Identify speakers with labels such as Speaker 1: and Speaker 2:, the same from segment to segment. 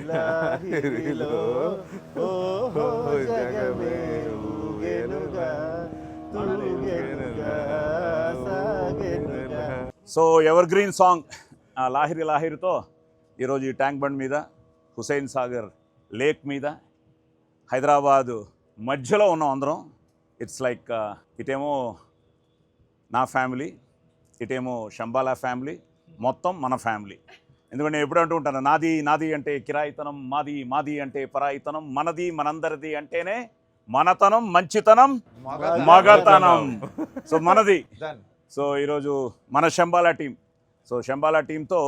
Speaker 1: లాహిరిలో ఓహో జగమే ఊగెనుగా తూగెనుగా సాగెనుగా.
Speaker 2: సో ఎవర్ గ్రీన్ సాంగ్ లాహిరి లాహిరితో ఈరోజు ఈ ట్యాంక్ బండ్ మీద హుసైన్ సాగర్ లేక్ మీద హైదరాబాదు మధ్యలో ఉన్నాం అందరం. ఇట్స్ లైక్ ఇటేమో నా ఫ్యామిలీ, ఇటేమో శంబాలా ఫ్యామిలీ, మొత్తం మన ఫ్యామిలీ. ఎందుకంటే నేను ఎప్పుడు అంటూ ఉంటాను, నాది నాది అంటే కిరాయితనం, మాది మాది అంటే పరాయితనం, మనది మనందరిది అంటేనే మనతనం, మంచితనం, మగతనం. సో మనది. సో ఈరోజు మన శంబాలా టీం. సో శంబాలా టీంతో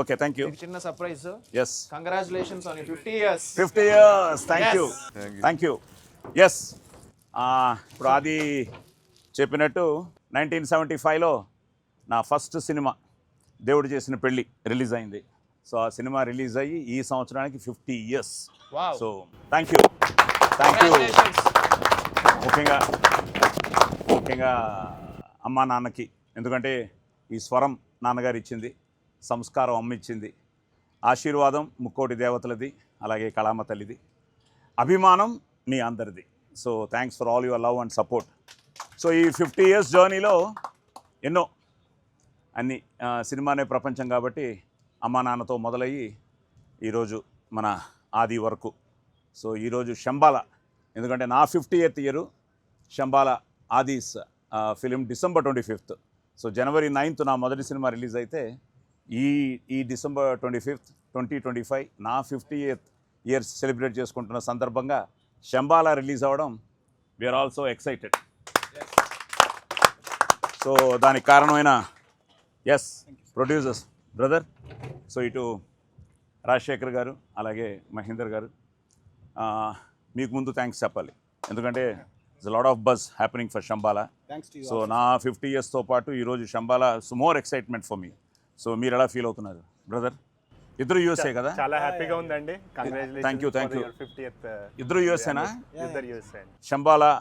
Speaker 2: ఓకే, థ్యాంక్ యూ.
Speaker 1: చిన్న surprise.
Speaker 2: Yes,
Speaker 1: congratulations on 50 years.
Speaker 2: 50 years. Thank you. Yes, ఇప్పుడు అది చెప్పినట్టు 1975లో నా ఫస్ట్ సినిమా దేవుడు చేసిన పెళ్ళి రిలీజ్ అయింది. సో ఆ సినిమా రిలీజ్ అయ్యి ఈ సంవత్సరానికి 50 years. So thank you. ముఖ్యంగా అమ్మా నాన్నకి, ఎందుకంటే ఈ స్వరం నాన్నగారు ఇచ్చింది, సంస్కారం అమ్మ ఇచ్చింది, ఆశీర్వాదం ముక్కోటి దేవతలది, అలాగే కళామ తల్లిది, అభిమానం నీ అందరిది. So thanks for all your love and support. So ఈ 50 years జర్నీలో ఎన్నో అన్ని సినిమానే ప్రపంచం కాబట్టి అమ్మా నాన్నతో మొదలయ్యి ఈరోజు మన ఆది వరకు. సో ఈరోజు శంబాలా, ఎందుకంటే నా 50th year Shambala Aadi's film December 25th. So January 9th నా మొదటి సినిమా రిలీజ్ అయితే ఈ December 25th 2025 నా 50th year సెలబ్రేట్ చేసుకుంటున్న సందర్భంగా శంబాలా రిలీజ్ అవ్వడం వీఆర్ ఆల్సో ఎక్సైటెడ్. సో దానికి కారణమైన ప్రొడ్యూసర్స్ బ్రదర్. సో ఇటు రాజశేఖర్ గారు అలాగే మహేందర్ గారు, మీకు ముందు థ్యాంక్స్ చెప్పాలి, ఎందుకంటే it's lot of buzz happening for Shambhala. So నా 50 yearsతో పాటు ఈరోజు Shambhala more excitement for me. So మీరు ఎలా ఫీల్ అవుతున్నారు బ్రదర్? ఇద్దరు యూఎస్ఏ కదా?
Speaker 3: చాలా హ్యాపీగా ఉందండి.
Speaker 2: Thank you.
Speaker 3: 50th.
Speaker 2: ఇద్దరు యూఎస్ఏనా?
Speaker 3: ఇద్దరు యూఎస్ఏ.
Speaker 2: శంబాలా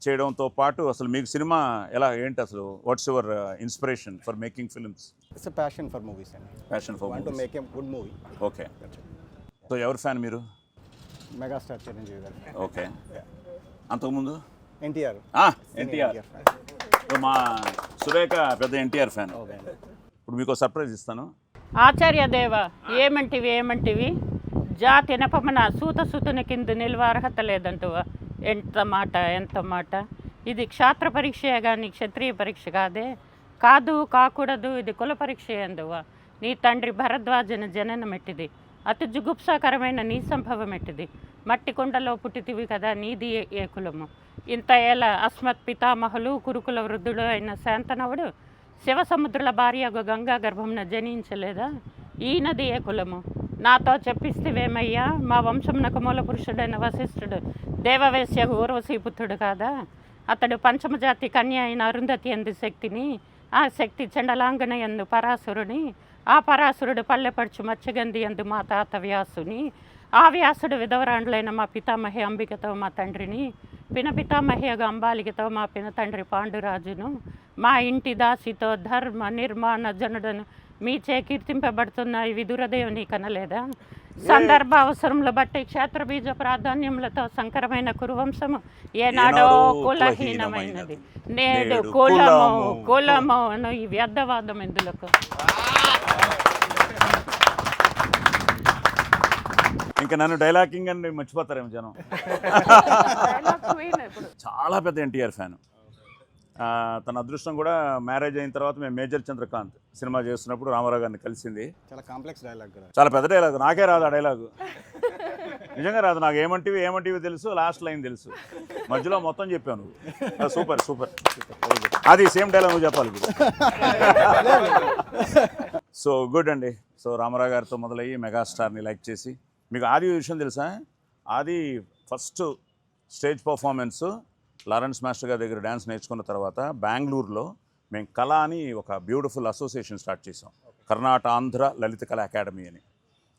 Speaker 2: చేయడంతో పాటు అసలు మీకు సినిమా ఎలా ఏంటి అసలు? What's your inspiration for making films?
Speaker 4: It's a passion for movies.
Speaker 2: Passion for
Speaker 4: want
Speaker 2: movies.
Speaker 4: to make a good movie.
Speaker 2: Okay. So ఎవరు ఫ్యాన్ మీరు?
Speaker 4: Megastar Chiranjeevi garu.
Speaker 2: ఓకే. అంతకుముందు
Speaker 4: NTR.
Speaker 2: ఎన్టీఆర్. మా సురేఖ పెద్ద ఎన్టీఆర్ ఫ్యాన్. ఇప్పుడు మీకు సర్ప్రైజ్ ఇస్తాను.
Speaker 5: ఆచార్య దేవ ఏమంటివి జాతి నెపమన సూతుని కింద నిల్వ అర్హత లేదంటువా. ఎంత మాట. ఇది క్షాత్ర పరీక్షే కానీ క్షత్రియ పరీక్ష కాదు కాకూడదు. ఇది కుల పరీక్ష ఎందువా. నీ తండ్రి భరద్వాజన జననం ఎట్టిది, అతి జుగుప్సాకరమైన నీ సంభవం ఎట్టిది. మట్టి కొండలో పుట్టితివి కదా, నీది ఏ కులము. ఇంత ఏళ్ళ అస్మత్ పితామహులు కురుకుల వృద్ధుడు అయిన శాంతనవుడు శివసముద్రుల భార్య గంగా గర్భంన జనించలేదా. ఈయనది ఏ కులము. నాతో చెప్పిస్తేవేమయ్యా, మా వంశమునకు మూల పురుషుడైన వశిష్ఠుడు దేవవేశ్య ఊర్వశీపుత్రుడు కాదా. అతడు పంచమజాతి కన్య అయిన అరుంధతి ఎందు శక్తిని, ఆ శక్తి చండలాంగన ఎందు పరాశురుని, ఆ పరాశురుడు పల్లెపడుచు మత్స్యగంధి ఎందు మా తాత వ్యాసుని, ఆ వ్యాసుడు విధవరాండ్లైన మా పితామహి అంబికతో మా తండ్రిని, పినపితామహిగా అంబాలికతో మా పిన తండ్రి పాండురాజును, మా ఇంటి దాసితో ధర్మ నిర్మాణ జనుడను మీచే కీర్తింపబడుతున్న ఈ విదురదేవుని కనలేదా. సందర్భ అవసరములు బట్టి క్షేత్రబీజ ప్రాధాన్యములతో సంకరమైన కురువంశము ఏనాడో కులహీనమైనది. నేడు కులము అను ఈ వ్యర్థవాదం ఎందులకు.
Speaker 2: ఇంకా నన్ను డైలాగింగ్ అని మర్చిపోతారేమో జనం. చాలా పెద్ద ఎన్టీఆర్ ఫ్యాన్. తన అదృష్టం కూడా మ్యారేజ్ అయిన తర్వాత మేము మేజర్ చంద్రకాంత్ సినిమా చేస్తున్నప్పుడు రామారావు గారిని కలిసింది.
Speaker 4: చాలా కాంప్లెక్స్ డైలాగ్,
Speaker 2: చాలా పెద్ద డైలాగ్. నాకే రాదు ఆ డైలాగు, నిజంగా రాదు నాకు. ఏమంటివి తెలుసు, లాస్ట్ లైన్ తెలుసు, మధ్యలో మొత్తం చెప్పాను. సూపర్. అది సేమ్ డైలాగ్ నువ్వు చెప్పాలి. సో గుడ్ అండి. సో రామారావు గారితో మొదలయ్యి మెగాస్టార్ని లైక్ చేసి, మీకు ఆది విషయం తెలుసా? ఆది first stage performance Lawrence master గారి దగ్గర డ్యాన్స్ నేర్చుకున్న తర్వాత బెంగళూరులో మేము కళ అని ఒక బ్యూటిఫుల్ అసోసియేషన్ స్టార్ట్ చేసాం, కర్ణాటక ఆంధ్ర లలిత కళా అకాడమీ అని,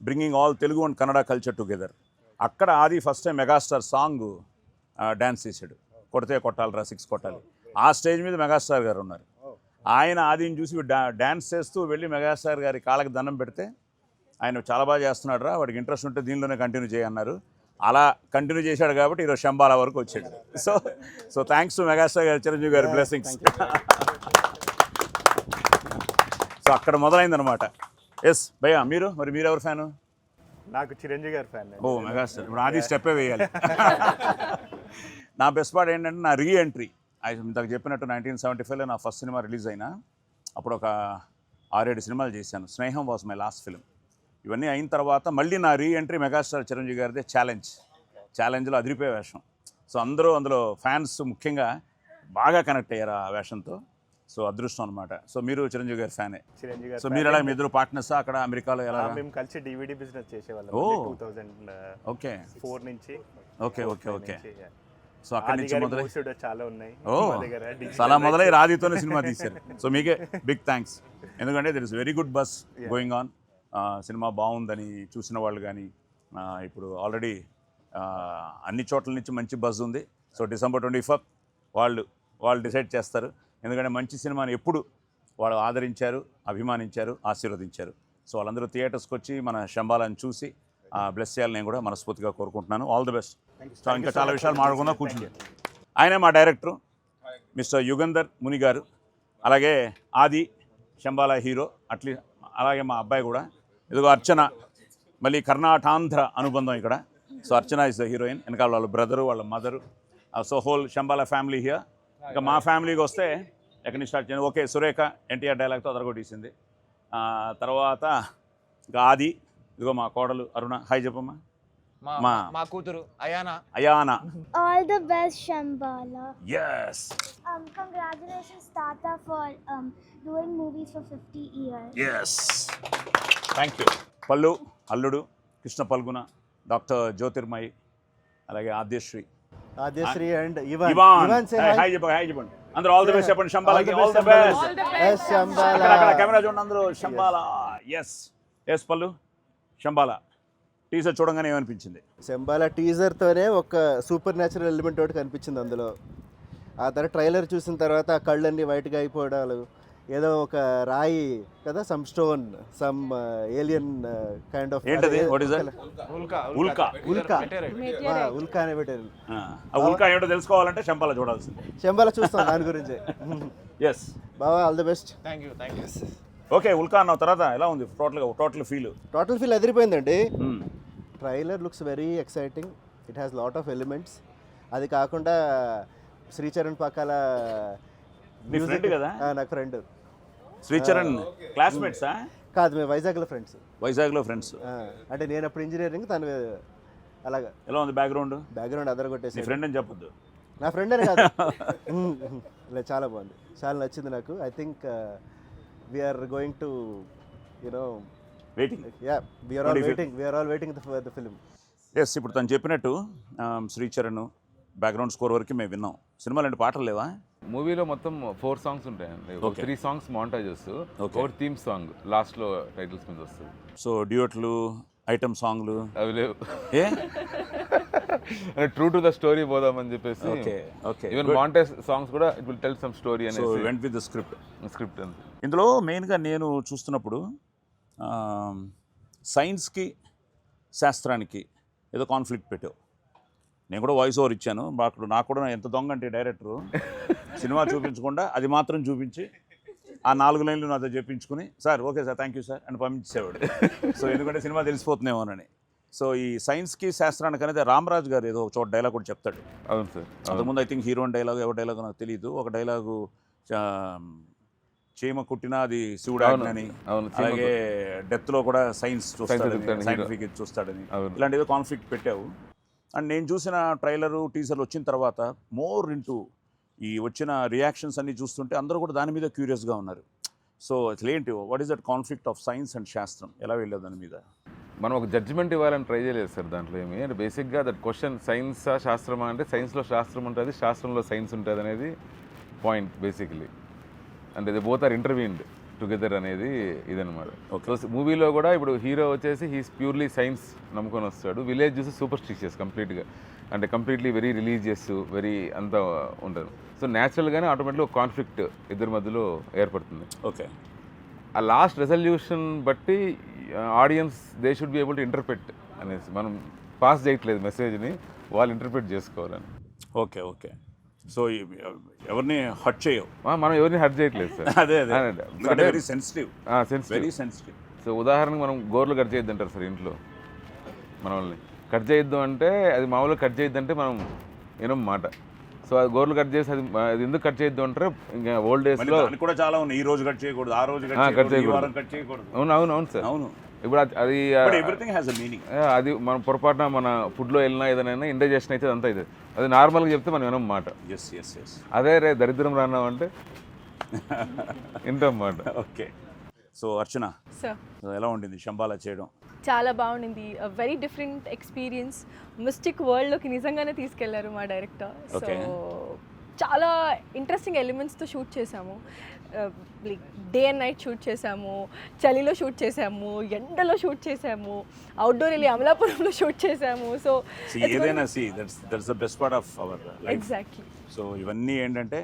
Speaker 2: bringing all Telugu and Kannada culture together. అక్కడ ఆది first time megastar song dance చేశాడు, కొడితే కొట్టాలి 6 కొట్టాలి. ఆ స్టేజ్ మీద మెగాస్టార్ గారు ఉన్నారు. ఆయన ఆదిని చూసి డ్యాన్స్ చేస్తూ వెళ్ళి మెగాస్టార్ గారి కాళ్ళకి దండం పెడితే ఆయన చాలా బాగా చేస్తున్నాడు రా, వాడికి ఇంట్రెస్ట్ ఉంటే దీనిలోనే కంటిన్యూ చేయన్నారు. అలా కంటిన్యూ చేశాడు కాబట్టి ఈరోజు శంబాలా వరకు వచ్చాడు. సో థ్యాంక్స్ టు మెగాస్టార్ గారు, చిరంజీవి గారి బ్లెస్సింగ్స్. సో అక్కడ మొదలైందనమాట. ఎస్ భయ్యా, మీరు ఎవరు ఫ్యాను?
Speaker 3: నాకు చిరంజీవి గారి ఫ్యాన్.
Speaker 2: ఓ మెగాస్టార్, ఇప్పుడు ఆది స్టెప్పే వేయాలి. నా బెస్ట్ పార్ట్ ఏంటంటే నా రీఎంట్రీ. ఇంతకు చెప్పినట్టు 1975లో నా ఫస్ట్ సినిమా రిలీజ్ అయినా, అప్పుడు ఒక 6-7 సినిమాలు చేశాను. స్నేహం వాజ్ మై లాస్ట్ ఫిలిం. ఇవన్నీ అయిన తర్వాత మళ్ళీ నా రీఎంట్రీ మెగాస్టార్ చిరంజీవి గారిదే ఛాలెంజ్లో అదిరిపోయే వేషం. సో అందరూ అందులో ఫ్యాన్స్ ముఖ్యంగా బాగా కనెక్ట్ అయ్యారు ఆ వేషంతో. సో అదృష్టం అనమాట. సో మీరు చిరంజీవి గారి ఫ్యానే.
Speaker 3: చిరంజీవి గారు
Speaker 2: సో మీరు ఎలా, మీ ఇద్దరు పార్ట్నర్స్ అక్కడ అమెరికాలో ఎలా?
Speaker 3: మేము కలిసి DVD బిజినెస్ చేసేవాళ్ళం 2004 నుంచి.
Speaker 2: ఓకే. సో అక్కడి నుంచి మొదలై
Speaker 3: చాలా ఉన్నాయి.
Speaker 2: చాలా మొదలై రాధితోనే సినిమా తీశారు. సో మీకే బిగ్ థ్యాంక్స్. ఎందుకంటే there is very good buzz going on. Cinema బాగుందని చూసిన వాళ్ళు కానీ ఇప్పుడు ఆల్రెడీ అన్ని చోట్ల నుంచి మంచి బజ్ ఉంది. సో December 24th వాళ్ళు డిసైడ్ చేస్తారు. ఎందుకంటే మంచి సినిమాని ఎప్పుడు వాళ్ళు ఆదరించారు, అభిమానించారు, ఆశీర్వదించారు. సో వాళ్ళందరూ థియేటర్స్కి వచ్చి మన శంబాలాని చూసి బ్లెస్ చేయాలని నేను కూడా మనస్ఫూర్తిగా కోరుకుంటున్నాను. All the best. సో ఇంకా చాలా విషయాలు మాట్లాడుకుందాం, కూర్చుని. ఆయనే మా డైరెక్టరు మిస్టర్ యుగంధర్ ముని గారు, అలాగే ఆది శంబాలా హీరో, అలాగే మా అబ్బాయి కూడా. ఇదిగో అర్చన, మళ్ళీ కర్ణాటాంధ్ర అనుబంధం ఇక్కడ. So Archana is the heroine, వెనకాల వాళ్ళ బ్రదరు, వాళ్ళ mother. So whole Shambhala family here. ఇంకా మా ఫ్యామిలీకి వస్తే ఎక్కడి నుంచి స్టార్ట్ చేయండి. ఓకే, సురేఖ ఎన్టీఆర్ డైలాగ్తో అదరగొట్టేసింది. తర్వాత ఇంకా ఆది, ఇదిగో మా కోడలు అరుణ. హాయ్ చెప్పమ్మా.
Speaker 6: మా కూతురు అయానా.
Speaker 7: All the best, Shambhala.
Speaker 2: Yes.
Speaker 7: Congratulations, Tata, for doing movies for 50 years.
Speaker 2: Yes. Thank you. పల్లు, అల్లుడు, కృష్ణ పల్గున, డాక్టర్ జ్యోతిర్మయి, అలాగే ఆద్యశ్రీ
Speaker 1: అండ్
Speaker 2: ఇవాన్. హాయ్ చెప్పండి అందరూ. ఆల్ ది బెస్ట్ చెప్పండి శంబాలాకి. All the best. అక్కడ కెమెరా చూడండి అందరూ. శంబాలా. ఎస్ పల్లు, శంబాలా టీజర్ చూడంగానే ఏమనిపించింది?
Speaker 1: శంబాలా టీజర్తోనే ఒక సూపర్ న్యాచురల్ ఎలిమెంట్ ఒకటి కనిపించింది అందులో. ఆ తర్వాత ట్రైలర్ చూసిన తర్వాత ఆ కళ్ళన్నీ వైట్గా అయిపోవడాలు, ఏదో ఒక రాయి కదా, some stone, some alien kind of.
Speaker 2: ఏంటది? What is that? ఉల్కా
Speaker 1: అనే పెట్టారు.
Speaker 2: ఆ ఉల్కా ఏంటో తెలుసుకోవాలంటే శంబాలా చూడాల్సింది.
Speaker 1: శంబాలా చూస్తాం దాని గురించి.
Speaker 2: ఎస్
Speaker 1: బావా, all the best.
Speaker 6: Thank you.
Speaker 2: Okay, ఉల్కా అన్న తర్వాత ఎలా ఉంది టోటల్ ఫీల్?
Speaker 1: అదిరిపోయిందండి. Trailer looks very exciting. It has lot of elements. అది కాకుండా శ్రీచరణ్ పక్కల
Speaker 2: నీ ఫ్రెండ్ కదా?
Speaker 1: నాకు ఫ్రెండ్.
Speaker 2: శ్రీచరణ్ క్లాస్మేట్సా?
Speaker 1: కాదు, మేము వైజాగ్లో ఫ్రెండ్స్. అంటే నేను అప్పుడు ఇంజనీరింగ్, తను అలాగా.
Speaker 2: ఎలా ఉంది బ్యాక్గ్రౌండ్
Speaker 1: అదరగొట్టేసి?
Speaker 2: నీ ఫ్రెండ్ అని చెప్పొద్దు.
Speaker 1: నా ఫ్రెండ్ అని కాదు. ఇలా చాలా బాగుంది, చాలా నచ్చింది నాకు. I think we are going to
Speaker 2: waiting.
Speaker 1: We are all waiting for the film.
Speaker 2: Yes, ఇప్పుడు తను చెప్పినట్టు శ్రీచరణ్ బ్యాక్గ్రౌండ్ స్కోర్ వరకు మేము విన్నాం. సినిమాలు అంటే పాటలు లేవా?
Speaker 8: మూవీలో మొత్తం 4 సాంగ్స్ ఉంటాయండి. 3 సాంగ్స్ మాంటాజెస్, ఒక థీమ్ సాంగ్ లాస్ట్లో టైటిల్స్ మీద వస్తుంది.
Speaker 2: సో డ్యూయట్లు, ఐటమ్ సాంగ్లు
Speaker 8: అవి లేవు.
Speaker 2: ఏ
Speaker 8: ట్రూ టు ద స్టోరీ పోదామని చెప్పేసి. ఈవెన్ మాంటేజ్ సాంగ్స్ కూడా it will tell some story అని
Speaker 2: వెంట్ విత్ ద స్క్రిప్ట్.
Speaker 8: అంతే.
Speaker 2: ఇందులో మెయిన్గా నేను చూస్తున్నప్పుడు సైన్స్కి శాస్త్రానికి ఏదో కాన్ఫ్లిక్ట్ పెట్టావు. నేను కూడా వాయిస్ ఓవర్ ఇచ్చాను. నాకు కూడా ఎంత దొంగ అంటే డైరెక్టరు సినిమా చూపించకుండా అది మాత్రం చూపించి ఆ 4 లైన్లు నాతో చెప్పించుకుని, sir okay sir, thank you sir అని పంపించేవాడు. సో ఎందుకంటే సినిమా తెలిసిపోతుందేమోనని. సో ఈ సైన్స్కి శాస్త్రానికి అనేది రామరాజు గారు ఏదో ఒక చోట డైలాగ్ కూడా చెప్తాడు.
Speaker 8: అవును సార్.
Speaker 2: అంతకుముందు ఐ థింక్ హీరోయిన్ డైలాగ్, ఎవరి డైలాగ్ నాకు తెలియదు. ఒక డైలాగు చీమ కుట్టినా అది శివుడు ఆజ్ఞని, అలాగే డెత్లో కూడా సైన్స్ చూస్తాడని, సైంటిఫిక్ చూస్తాడని, ఇలాంటి ఏదో కాన్ఫ్లిక్ట్ పెట్టావు. అండ్ నేను చూసిన ట్రైలరు, టీజర్లు వచ్చిన తర్వాత మోర్ ఇంటూ ఈ వచ్చిన రియాక్షన్స్ అన్నీ చూస్తుంటే అందరూ కూడా దాని మీద క్యూరియస్గా ఉన్నారు. సో అసలు ఏంటి, what is that conflict of science and శాస్త్రం, ఎలా వెళ్ళేది దాని మీద?
Speaker 8: మనం ఒక జడ్జిమెంట్ ఇవ్వాలని ట్రై చేయలేదు సార్ దాంట్లో ఏమి. అంటే బేసిక్గా దట్ క్వశ్చన్, సైన్సా శాస్త్రమా అంటే సైన్స్లో శాస్త్రం ఉంటుంది, శాస్త్రంలో సైన్స్ ఉంటుంది అనేది పాయింట్ బేసిక్లీ. అంటే ది బోత్ ఆర్ ఇంటర్వ్యూన్డ్ టుగెదర్ అనేది ఇదనమాట. సో మూవీలో కూడా ఇప్పుడు హీరో వచ్చేసి హీస్ ప్యూర్లీ సైన్స్ నమ్ముకొని వస్తాడు, విలేజ్ చూసి సూపర్ స్టిషియస్ కంప్లీట్గా, అంటే కంప్లీట్లీ వెరీ రిలీజియస్, వెరీ అంతా ఉంటుంది. సో న్యాచురల్గానే ఆటోమేటిక్గా ఒక కాన్ఫ్లిక్ట్ ఇద్దరి మధ్యలో ఏర్పడుతుంది.
Speaker 2: ఓకే,
Speaker 8: ఆ లాస్ట్ రెజల్యూషన్ బట్టి audience they should be able to interpret అనేసి, మనం పాస్ చేయట్లేదు మెసేజ్ని, వాళ్ళు ఇంటర్ప్రెట్ చేసుకోవాలని.
Speaker 2: Okay okay. సో ఎవరిని హర్ట్ చేయవు,
Speaker 8: మనం ఎవరిని హర్ట్ చేయట్లేదు సార్.
Speaker 2: అదే very sensitive, very sensitive.
Speaker 8: So ఉదాహరణకు మనం గోర్లు కట్ చేయొద్దు అంటారు సార్ ఇంట్లో మనల్ని. కట్ చేయొద్దు అంటే అది మామూలుగా కట్ చేయొద్దు అంటే మనం ఏమో మాట. సో అది గోర్లు కట్ చేసి అది ఎందుకు కట్ చేయొద్దు అంటారు, ఇంకా ఓల్డ్ డేస్లో
Speaker 2: కూడా చాలా ఉన్నాయి. ఈ రోజు కట్ చేయకూడదు, ఆ రోజు కట్ చేయకూడదు.
Speaker 8: అవును సార్.
Speaker 2: అవును.
Speaker 8: ఇప్పుడు అది
Speaker 2: ఎవ్రీథింగ్ హ్యాస్ ఎ మీనింగ్.
Speaker 8: అది మనం పొరపాటున మన ఫుడ్లో వెళ్ళినా ఏదైనా ఇండైజెషన్ అయితే అంతా ఇది, అది నార్మల్గా చెప్తే మనం వినం మాట. అదే రే దరిద్రం రాన్నాం అంటే వింటాం మాట.
Speaker 2: ఓకే. సో అర్చన
Speaker 9: సార్,
Speaker 2: ఎలా ఉండింది శంబాలా చేయడం?
Speaker 9: చాలా బాగుండింది. Very different experience. మిస్టిక్ వరల్డ్లోకి నిజంగానే తీసుకెళ్లారు మా డైరెక్టర్. సో చాలా ఇంట్రెస్టింగ్ ఎలిమెంట్స్తో షూట్ చేసాము. Like day and night shoot చేసాము, చలిలో షూట్ చేసాము, ఎండలో షూట్ చేసాము, అవుట్డోర్ వెళ్ళి అమలాపురంలో షూట్ చేసాము. సో
Speaker 2: ఏదైనా that's the best part of our life.
Speaker 9: Exactly.
Speaker 2: So ఇవన్నీ ఏంటంటే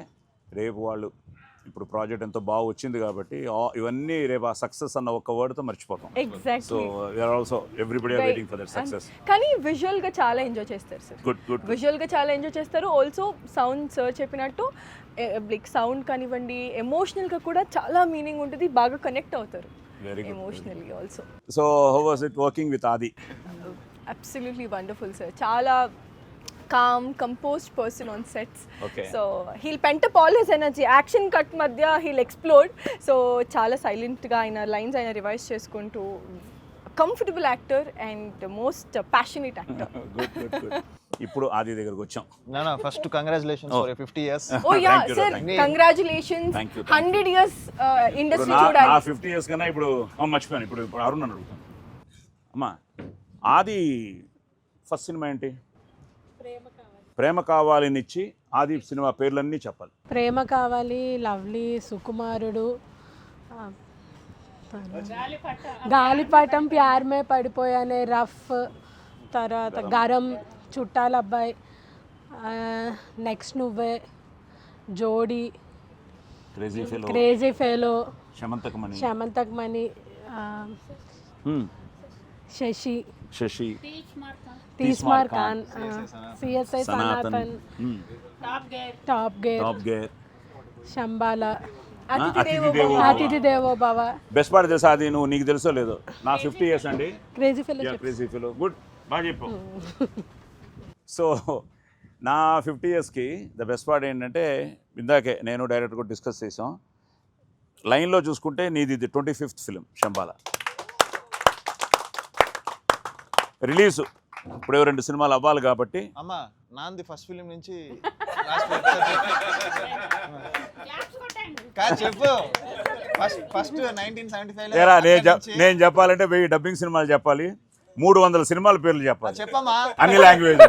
Speaker 2: రేపు వాళ్ళు ఇప్పుడు ప్రాజెక్ట్ ఎంతో బాగా వచ్చింది కాబట్టి ఇవన్నీ రేపు ఆ సక్సెస్ అన్న ఒక వర్డ్తో మర్చిపోతాం.
Speaker 9: Exactly.
Speaker 2: So we are also everybody are waiting for that success.
Speaker 9: కానీ విజువల్గా చాలా ఎంజాయ్ చేస్తారు సార్.
Speaker 2: గుడ్.
Speaker 9: విజువల్గా చాలా ఎంజాయ్ చేస్తారు. ఆల్సో సౌండ్ సార్ చెప్పినట్టు లైక్ సౌండ్ కానివ్వండి, ఎమోషనల్గా కూడా చాలా మీనింగ్ ఉంటుంది, బాగా కనెక్ట్ అవుతారు emotionally also.
Speaker 2: So how was it working with Aadi?
Speaker 9: Absolutely wonderful sir. చాలా calm, composed person on sets.
Speaker 2: Okay.
Speaker 9: So he'll pent up all his energy. Action cut madhya he'll explode. So chala silent ga aina lines aina revise cheskuntu comfortable actor and most passionate actor.
Speaker 2: Good. ఇప్పుడు ఆది దగ్గరికి వచ్చాం.
Speaker 4: No, first congratulations for your 50 years.
Speaker 9: Oh yeah, sir, congratulations. 100 years industry చూడాలి.
Speaker 2: నా 50 years కన్నా ఇప్పుడు మర్చిపోయాను. ఇప్పుడు అరుణ్ అని అడుగుతాను. అమ్మా, ఆది ఫస్ట్ సినిమా ఏంటి? ప్రేమ కావాలనిచ్చి ఆది సినిమా పేర్లన్నీ చెప్పాలి.
Speaker 10: ప్రేమ కావాలి, లవ్లీ, సుకుమారుడు, గాలిపటం, ప్యార్ మే పడిపోయానే, రఫ్, తర్వాత గరం, చుట్టాల అబ్బాయి, next Nuvve, Jodi, crazy fellow, Shamantakamani, Sashi, Teesmar Khan, CSI Sanatan, top gear, Shambhala, Atithi Devo భవ.
Speaker 2: బెస్ట్ పార్ట్ తెలుసా అది? నీకు తెలుసో లేదో, నా 50 years అండి.
Speaker 10: Crazy fellow.
Speaker 2: గుడ్, బాగా చెప్పు. సో నా 50 yearsకి ద బెస్ట్ పార్ట్ ఏంటంటే, ఇందాకే నేను డైరెక్టర్ కూడా డిస్కస్ చేసాం, లైన్లో చూసుకుంటే నీది 25th ఫిలిం శంబాలా. రిలీజ్ ఇప్పుడు 2 సినిమాలు అవ్వాలి కాబట్టి.
Speaker 4: అమ్మా, నాంది ఫస్ట్ ఫిలిం నుంచి చెప్పు. ఫస్ట్ 1975
Speaker 2: నేను చెప్పాలంటే 1000 డబ్బింగ్ సినిమాలు చెప్పాలి, 300 సినిమాల పేర్లు చెప్పాలి,
Speaker 4: చెప్పమ్మా,
Speaker 2: అన్ని లాంగ్వేజ్.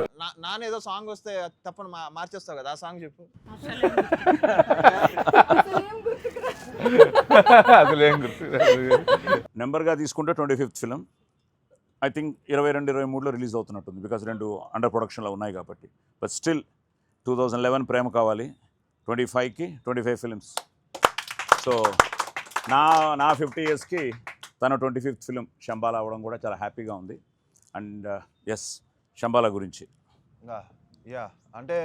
Speaker 4: నానేదో సాంగ్ వస్తే తప్పని మార్చేస్తావు కదా, ఆ సాంగ్ చెప్పు.
Speaker 2: నెంబర్గా తీసుకుంటే 25th ఫిలిం. ఐ థింక్ 22-23లో రిలీజ్ అవుతున్నట్టుంది, బికాస్ 2 అండర్ ప్రొడక్షన్లో ఉన్నాయి కాబట్టి. బట్ స్టిల్ 2011 ప్రేమ కావాలి, 25కి 25 ఫిలిమ్స్. సో నా 50 yearsకి తన 25th ఫిలిం శంబాలా అవ్వడం కూడా చాలా హ్యాపీగా ఉంది. అండ్ ఎస్, శంబాలా గురించి
Speaker 4: అంటే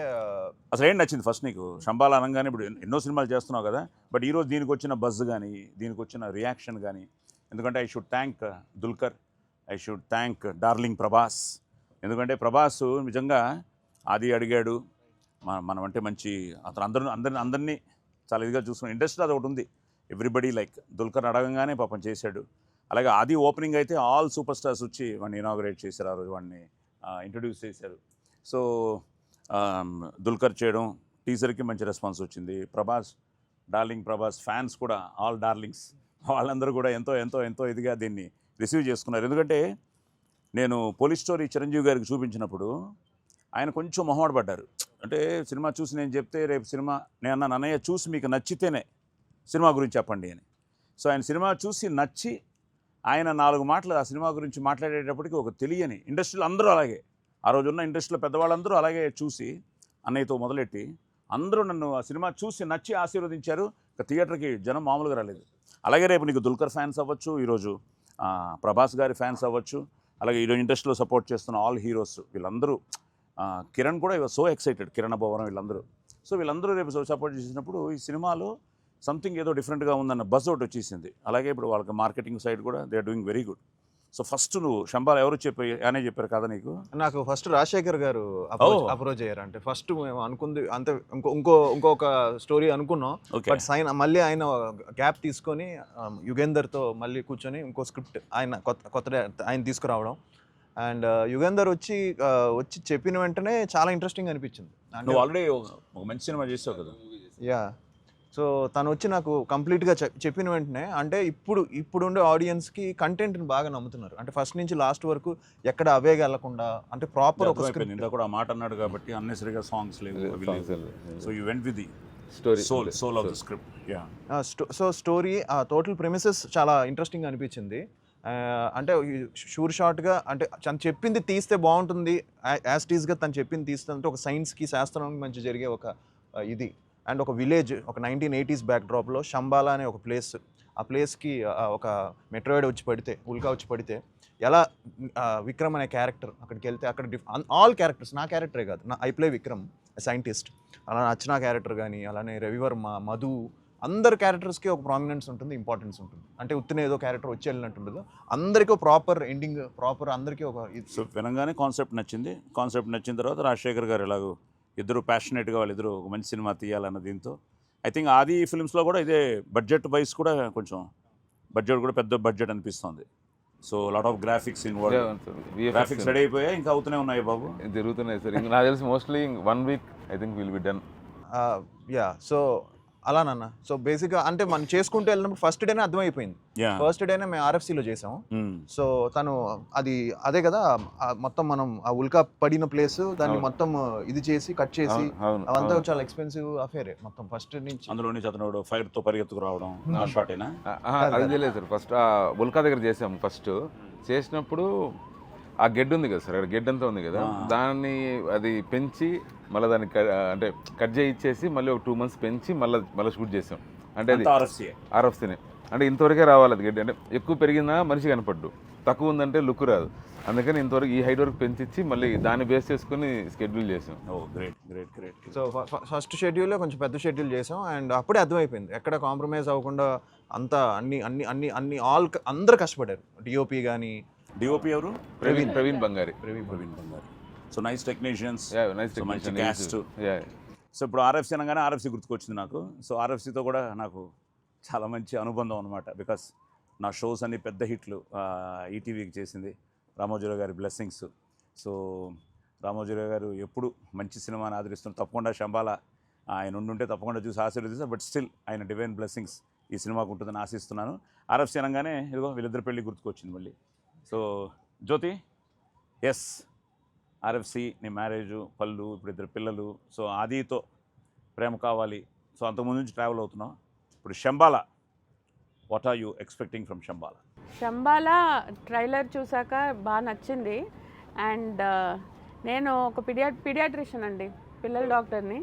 Speaker 2: అసలు ఏం నచ్చింది ఫస్ట్ నీకు శంబాలా అనగానే? ఇప్పుడు ఎన్నో సినిమాలు చేస్తున్నావు కదా, బట్ ఈరోజు దీనికి వచ్చిన బజ్ కానీ, దీనికి వచ్చిన రియాక్షన్ కానీ, ఎందుకంటే I should thank Dulquer, I should thank darling Prabhas. ఎందుకంటే ప్రభాస్ నిజంగా ఆది అడిగాడు, మనం అంటే మంచి అతను అందరినీ చాలా ఇదిగా చూసుకున్నాం. ఇండస్ట్రీ అది ఒకటి ఉంది, ఎవ్రీబడి లైక్ దుల్కర్ అడగంగానే పాపం చేశాడు. అలాగే ఆది ఓపెనింగ్ అయితే ఆల్ సూపర్ స్టార్స్ వచ్చి వాడిని ఇనాగ్రేట్ చేశారు, ఆ రోజు వాడిని ఇంట్రడ్యూస్ చేశారు. సో దుల్కర్ చేయడం, టీజర్కి మంచి రెస్పాన్స్ వచ్చింది. ప్రభాస్, డార్లింగ్ ప్రభాస్ ఫ్యాన్స్ కూడా, ఆల్ డార్లింగ్స్ వాళ్ళందరూ కూడా ఎంతో ఎంతో ఎంతో ఇదిగా దీన్ని రిసీవ్ చేసుకున్నారు. ఎందుకంటే నేను పోలీస్ స్టోరీ చిరంజీవి గారికి చూపించినప్పుడు ఆయన కొంచెం మొహమాట పడ్డారు. అంటే సినిమా చూసి నేను చెప్తే రేపు సినిమా నేను అన్న అన్నయ్య చూసి మీకు నచ్చితేనే సినిమా గురించి చెప్పండి అని. సో ఆయన సినిమా చూసి నచ్చి ఆయన 4 మాటలు ఆ సినిమా గురించి మాట్లాడేటప్పటికి ఒక తెలియని, ఇండస్ట్రీలో అందరూ అలాగే, ఆ రోజున్న ఇండస్ట్రీలో పెద్దవాళ్ళందరూ అలాగే చూసి అన్నయ్యతో మొదలెట్టి అందరూ నన్ను ఆ సినిమా చూసి నచ్చి ఆశీర్వదించారు. ఇక థియేటర్కి జనం మామూలుగా రాలేదు. అలాగే రేపు నీకు దుల్కర్ ఫ్యాన్స్ అవ్వచ్చు, ఈరోజు ప్రభాస్ గారి ఫ్యాన్స్ అవ్వచ్చు, అలాగే ఈరోజు ఇండస్ట్రీలో సపోర్ట్ చేస్తున్న ఆల్ హీరోస్ వీళ్ళందరూ, కిరణ్ కూడా సో ఎక్సైటెడ్, కిరణ్ అబ్బవరం వీళ్ళందరూ. సో వీళ్ళందరూ రేపు సపోర్ట్ చేసినప్పుడు ఈ సినిమాలో సంథింగ్ ఏదో డిఫరెంట్గా ఉందన్న బజ్ ఒకటి వచ్చేసింది. అలాగే ఇప్పుడు వాళ్ళకి మార్కెటింగ్ సైడ్ కూడా they are doing very good. So first నువ్వు శంబాల ఎవరు అనే చెప్పారు కదా నీకు?
Speaker 4: నాకు ఫస్ట్ రాజశేఖర్ గారు అప్రోచ్ అయ్యారు. అంటే ఫస్ట్ మేము అనుకుంది అంతే, ఇంకొక స్టోరీ అనుకున్నాం. బట్ మళ్ళీ ఆయన గ్యాప్ తీసుకొని యుగేందర్తో మళ్ళీ కూర్చొని ఇంకో స్క్రిప్ట్ ఆయన కొత్త ఆయన తీసుకురావడం. అండ్ యుగేందర్ వచ్చి చెప్పిన వెంటనే చాలా ఇంట్రెస్టింగ్ అనిపించింది.
Speaker 2: నువ్వు ఆల్రెడీ ఒక మంచి సినిమా చేసావు కదా?
Speaker 4: యా. సో తను వచ్చి నాకు కంప్లీట్గా చెప్పిన వెంటనే, అంటే ఇప్పుడుండే ఆడియన్స్కి కంటెంట్ని బాగా నమ్ముతున్నారు. అంటే ఫస్ట్ నుంచి లాస్ట్ వరకు ఎక్కడ అవేగా వెళ్లకుండా, అంటే ప్రాపర్ ఒక స్క్రిప్ట్.
Speaker 2: ఇంత కూడా మాట అన్నాడు కాబట్టి అన్నెసరీగా సాంగ్స్ లేవు. So you went with the
Speaker 8: story,
Speaker 2: soul of the script. Yeah.
Speaker 4: So story total premises చాలా ఇంట్రెస్టింగ్ అనిపించింది. అంటే షూర్ షార్ట్గా, అంటే తను చెప్పింది తీస్తే బాగుంటుంది, యాజ్ టీజ్గా తను చెప్పింది తీస్తే, అంటే ఒక సైన్స్కి శాస్త్రానికి మంచి జరిగే ఒక ఇది. అండ్ ఒక విలేజ్, ఒక 1980s బ్యాక్డ్రాప్లో శంబాలా అనే ఒక ప్లేస్, ఆ ప్లేస్కి ఒక మెట్రాయిడ్ వచ్చి పడితే, ఉల్కా వచ్చి పడితే ఎలా విక్రమ్ అనే క్యారెక్టర్ అక్కడికి వెళ్తే అక్కడ ఆల్ క్యారెక్టర్స్, నా క్యారెక్టరే కాదు, ఐ ప్లే విక్రమ్ సైంటిస్ట్, అలా అర్చనా క్యారెక్టర్ కానీ, అలానే రవివర్మ, మధు, అందరు క్యారెక్టర్స్కి ఒక ప్రామినెన్స్ ఉంటుంది, ఇంపార్టెన్స్ ఉంటుంది. అంటే ఉత్తిన ఏదో క్యారెక్టర్ వచ్చి వెళ్ళినట్టుండదు, అందరికీ ప్రాపర్ ఎండింగ్, ప్రాపర్ అందరికీ ఒక.
Speaker 2: సో వినగానే కాన్సెప్ట్ నచ్చింది. కాన్సెప్ట్ నచ్చిన తర్వాత రాజశేఖర్ గారు ఎలాగో ఇద్దరు ప్యాషనేట్గా వాళ్ళిద్దరు ఒక మంచి సినిమా తీయాలన్న దీంతో, ఐ థింక్ ఆది ఫిల్మ్స్లో కూడా ఇదే బడ్జెట్ వైజ్ కూడా కొంచెం బడ్జెట్ కూడా పెద్ద బడ్జెట్ అనిపిస్తుంది. So lot of graphics involve, graphics ready అయిపోయాయి, ఇంకా అవుతూనే ఉన్నాయి బాబు,
Speaker 8: జరుగుతున్నాయి సార్. ఇంకా నాకు తెలిసి mostly 1 week I think will be done.
Speaker 4: Yeah. So అలానన్న. సో బేసిక్గా అంటే మనం చేసుకుంటూ వెళ్ళినప్పుడు ఫస్ట్ డేనే అర్థమైపోయింది. ఫస్ట్ డేనే మేము RFCలో చేసాము. సో తను అదే కదా, మొత్తం మనం ఆ ఉల్కా పడిన ప్లేస్, దాన్ని మొత్తం ఇది చేసి కట్ చేసి, అవంతా చాలా ఎక్స్పెన్సివ్ అఫేరే మొత్తం ఫస్ట్ నుంచి.
Speaker 2: అందులో నుంచి అతను ఫైర్తో పరిగెత్తుకు రావడం ఆ షాట్ అయినా
Speaker 8: అది తెలియదు సార్. ఫస్ట్ ఆ ఉల్కా దగ్గర చేసాము. ఫస్ట్ చేసినప్పుడు ఆ గెడ్ ఉంది కదా సార్, అక్కడ గెడ్ అంతా ఉంది కదా, దాన్ని అది పెంచి మళ్ళీ దాన్ని అంటే కట్ చేయించేసి మళ్ళీ ఒక 2 months పెంచి మళ్ళీ షూట్ చేసాం. అంటే అది RFCనే. అంటే ఇంతవరకే రావాలి అది గెడ్. అంటే ఎక్కువ పెరిగినా మనిషి కనపడ్డు, తక్కువ ఉందంటే లుక్ రాదు. అందుకని ఇంతవరకు ఈ హైట్ వరకు పెంచిచ్చి మళ్ళీ దాన్ని బేస్ చేసుకుని షెడ్యూల్ చేసాం.
Speaker 2: గ్రేట్.
Speaker 4: సో ఫస్ట్ షెడ్యూల్లో కొంచెం పెద్ద షెడ్యూల్ చేసాం. అండ్ అప్పుడే అర్థమైపోయింది ఎక్కడ కాంప్రమైజ్ అవ్వకుండా అంతా అన్ని అందరూ కష్టపడ్డారు. డిఓపి కానీ,
Speaker 2: డిఓపి ఎవరు?
Speaker 8: ప్రవీణ్ బంగారి.
Speaker 2: సో నైస్ టెక్నీషియన్స్, మంచి క్యాస్ట్. సో ఇప్పుడు RFC అనగానే RFC గుర్తుకొచ్చింది నాకు. సో RFCతో కూడా నాకు చాలా మంచి అనుబంధం అనమాట. బికాస్ నా షోస్ అన్ని పెద్ద హిట్లు ఈటీవీకి చేసింది రామోజీరావు గారి బ్లెస్సింగ్స్. సో రామోజీరావు గారు ఎప్పుడు మంచి సినిమాని ఆదరిస్తున్నారు. తప్పకుండా శంబాల ఆయన ఉండుంటే తప్పకుండా చూసి ఆశీర్వదిస్తారు. బట్ స్టిల్ ఆయన డివైన్ బ్లెస్సింగ్స్ ఈ సినిమాకు ఉంటుందని ఆశిస్తున్నాను. RFC అనగానే ఇదిగో వీళ్ళిద్దరు పెళ్ళి గుర్తుకొచ్చింది మళ్ళీ. సో జ్యోతి, ఎస్ RFC, నీ మ్యారేజు, పళ్ళు, ఇప్పుడు 2 పిల్లలు. సో ఆదితో ప్రేమ కావాలి. సో అంతకుముందు నుంచి ట్రావెల్ అవుతున్నావు. ఇప్పుడు Shambhala, what are you expecting from Shambhala?
Speaker 5: Shambhala trailer చూసాక బాగా నచ్చింది. అండ్ నేను ఒక పీడియాట్రిషియన్ అండి, పిల్లల డాక్టర్ని.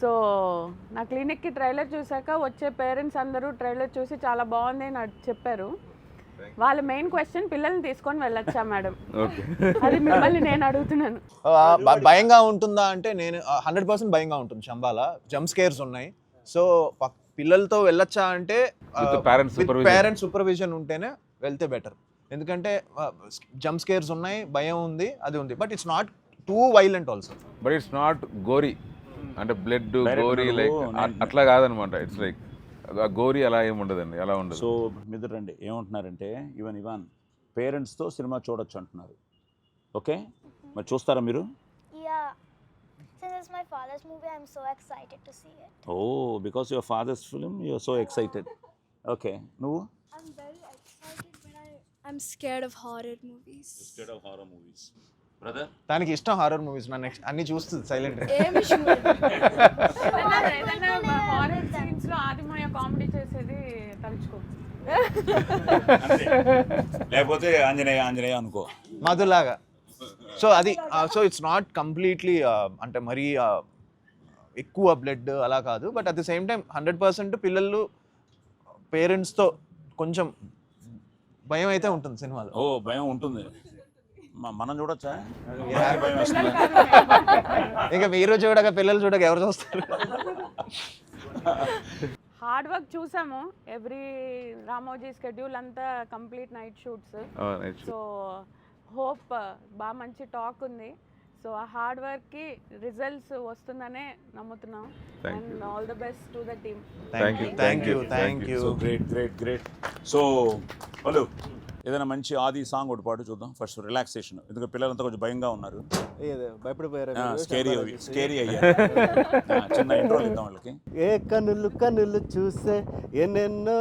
Speaker 5: సో నా క్లినిక్కి ట్రైలర్ చూసాక వచ్చే పేరెంట్స్ అందరూ ట్రైలర్ చూసి చాలా బాగుంది అని చెప్పారు. వాళ్ళ మెయిన్ క్వశ్చన్, పిల్లల్ని తీసుకొని వెళ్ళొచ్చా మేడం? అది మిమ్మల్ని నేను అడుగుతున్నాను.
Speaker 4: భయంగా ఉంటుందా అంటే నేను 100% భయంగా ఉంటుంది. శంబాల జంప్ స్కేర్స్ ఉన్నాయి. సో పిల్లలతో వెళ్ళొచ్చా అంటే పేరెంట్స్ సూపర్విజన్ ఉంటేనే వెళ్తే బెటర్. ఎందుకంటే జంప్ స్కేర్స్ ఉన్నాయి, భయం ఉంది, అది ఉంది. But it's not too violent also.
Speaker 8: But it's not gory, అంటే బ్లడ్ గోరీ లైక్ అట్లా కాదనమాట. ఇట్స్ లైక్ గోరీ అలా ఏమి ఉండదండి, అలా ఉండదు.
Speaker 2: సో మిద్దరు రండి ఏమంటున్నారంటే ఇవాన్ పేరెంట్స్తో సినిమా చూడొచ్చు అంటున్నారు. ఓకే, మరి చూస్తారా మీరు?
Speaker 7: Yeah. Since it's my father's movie, I'm so excited to see it.
Speaker 2: Oh, because your father's film, you're so excited. Okay, నువ్వు?
Speaker 7: I'm very excited, but I'm scared of horror movies.
Speaker 2: You're scared of horror movies. Brother?
Speaker 4: దానికి ఇష్టం horror movies. నా next అన్ని చూస్తుంది silent.
Speaker 5: ఏమి horror scenes లో ఆదిమయ comedy చేసేది తలుచుకో,
Speaker 2: లేకపోతే ఆంజనేయ అనుకో,
Speaker 4: మధులాగా. సో అది సో ఇట్స్ నాట్ కంప్లీట్లీ అంటే మరీ ఎక్కువ బ్లడ్ అలా కాదు. But at the same time 100% పిల్లలు పేరెంట్స్తో కొంచెం భయం అయితే ఉంటుంది సినిమాలో.
Speaker 2: ఓ భయం ఉంటుంది. మనం చూడొచ్చా? భయం వస్తుంది.
Speaker 4: ఇంకా మీరు చూడక పిల్లలు చూడక ఎవరు చూస్తారు?
Speaker 11: హార్డ్ వర్క్ చూసాము. ఎవ్రీ రామోజీ స్కెడ్యూల్ అంతా complete night shoots. So hope బాగా మంచి టాక్ ఉంది. సో ఆ హార్డ్ వర్క్కి రిజల్ట్స్ వస్తుందనే నమ్ముతున్నాం. And all the best to the team.
Speaker 4: Thank you.
Speaker 2: So great. So hello, ఏదైనా మంచి ఆది సాంగ్ ఒకటి పాటు చూద్దాం ఫస్ట్, రిలాక్సేషన్. ఎందుకంటే పిల్లలంతా కొంచెం భయంగా ఉన్నారు, స్కేరీ అయ్యారు. చిన్న ఇంట్రో ఇద్దాం వాళ్ళకి.
Speaker 1: ఏ కనులు చూసే ఎన్నెన్నో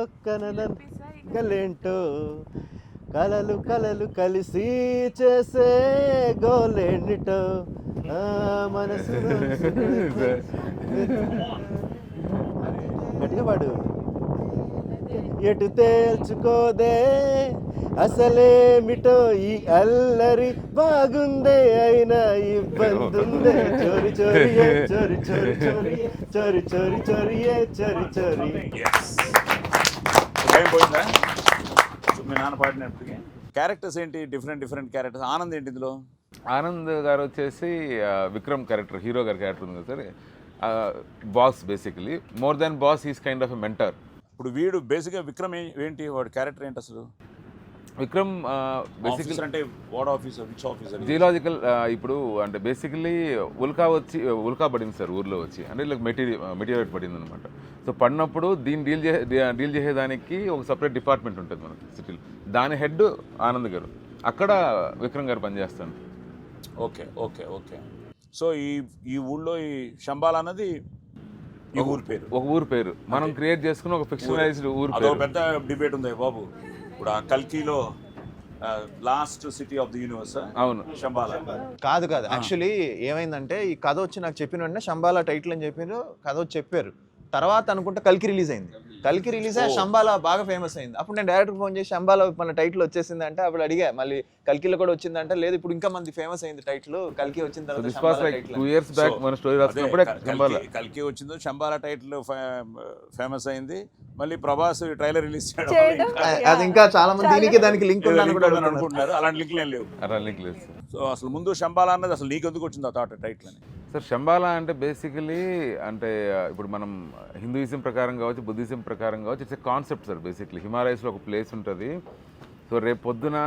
Speaker 1: కనలేంటో, కలలు కలిసి చేసే గోలేండిటో, మనసు గట్టిగా పాడు. ఎటు తేల్చుకోదే అసలేమిటో ఈ అల్లరి, బాగుందే అయినా ఇబ్బందుందే, చోరి చోరియే చోరి చోరి చోరియే చోరి చోరి చోరియే చోరి చోరి.
Speaker 2: భయం పోయిందా? మీ నాన్న పాడినప్పటికీ క్యారెక్టర్స్ ఏంటి? Different characters. ఆనంద్ ఏంటి ఇందులో?
Speaker 8: ఆనంద్ గారు వచ్చేసి విక్రమ్ క్యారెక్టర్, హీరో గారి క్యారెక్టర్ ఉంది sir. Boss basically, more than boss is kind of a mentor.
Speaker 2: ఇప్పుడు వీడు బేసిక్గా విక్రమ్ ఏంటి, వాడి క్యారెక్టర్ ఏంటి అసలు?
Speaker 8: విక్రమ్ బేసికలీ
Speaker 2: అంటే what officer, which officer?
Speaker 8: Geological. ఇప్పుడు అంటే బేసికలీ ఉల్కా పడింది సార్ ఊర్లో వచ్చి, అంటే ఇలా మెటీరియల్ పడింది అనమాట. సో పడినప్పుడు దీన్ని డీల్ చేసేదానికి ఒక సపరేట్ డిపార్ట్మెంట్ ఉంటుంది మనకి సిటీలో. దాని హెడ్ ఆనంద్ గారు, అక్కడ విక్రమ్ గారు పనిచేస్తాను.
Speaker 2: ఓకే. సో ఈ ఊళ్ళో ఈ శంబాలా అన్నది
Speaker 8: ఒక ఊరు పేరు మనం క్రియేట్ చేసుకున్న ఒక ఫిక్షనలైజ్డ్ ఊరు పేరు.
Speaker 2: పెద్ద డిబేట్ ఉంది బాబు. ఇప్పుడు ఆ కల్కిలో lost city of the universe.
Speaker 8: అవును,
Speaker 2: శంబాలా
Speaker 4: కాదు. యాక్చువల్లీ ఏమైందంటే, ఈ కథ వచ్చి నాకు చెప్పిన వెంటనే శంబాలా టైటిల్ అని చెప్పారు, కథ వచ్చి చెప్పారు. తర్వాత అనుకుంటే కల్కి రిలీజ్ అయింది. కల్కి రిలీజ్ అయ్యి శంబాలా బాగా ఫేమస్ అయింది. అప్పుడు నేను డైరెక్టర్ ఫోన్ చేసి శంబాలా మన టైటిల్ వచ్చేసింది అంటే, అప్పుడు అడిగా మళ్ళీ కల్కిలో కూడా వచ్చిందంటే, లేదు ఇప్పుడు ఇంకా మంది ఫేమస్ అయింది టైటిల్, కల్కి వచ్చిన తర్వాత.
Speaker 2: కల్కి వచ్చిందో శంబాలా టైటిల్ ఫేమస్ అయింది. మళ్ళీ ప్రభాస్ ట్రైలర్ రిలీజ్ చేయడం,
Speaker 4: అది ఇంకా చాలా మంది దానికి లింక్
Speaker 2: అనుకుంటున్నారు. అలాంటి లింక్ లేవు. సో అసలు ముందు శంబాలా అన్నది అసలు నీకు ఎందుకు వచ్చింది ఆ థాట్, టైటిల్ అని?
Speaker 8: సార్ శంబాలా అంటే బేసికలీ అంటే ఇప్పుడు మనం హిందూయిజం ప్రకారం కావచ్చు, బుద్ధిజం ప్రకారం కావచ్చు, it's a concept sir. Basically హిమాలయస్లో ఒక ప్లేస్ ఉంటుంది. సో రేపు పొద్దున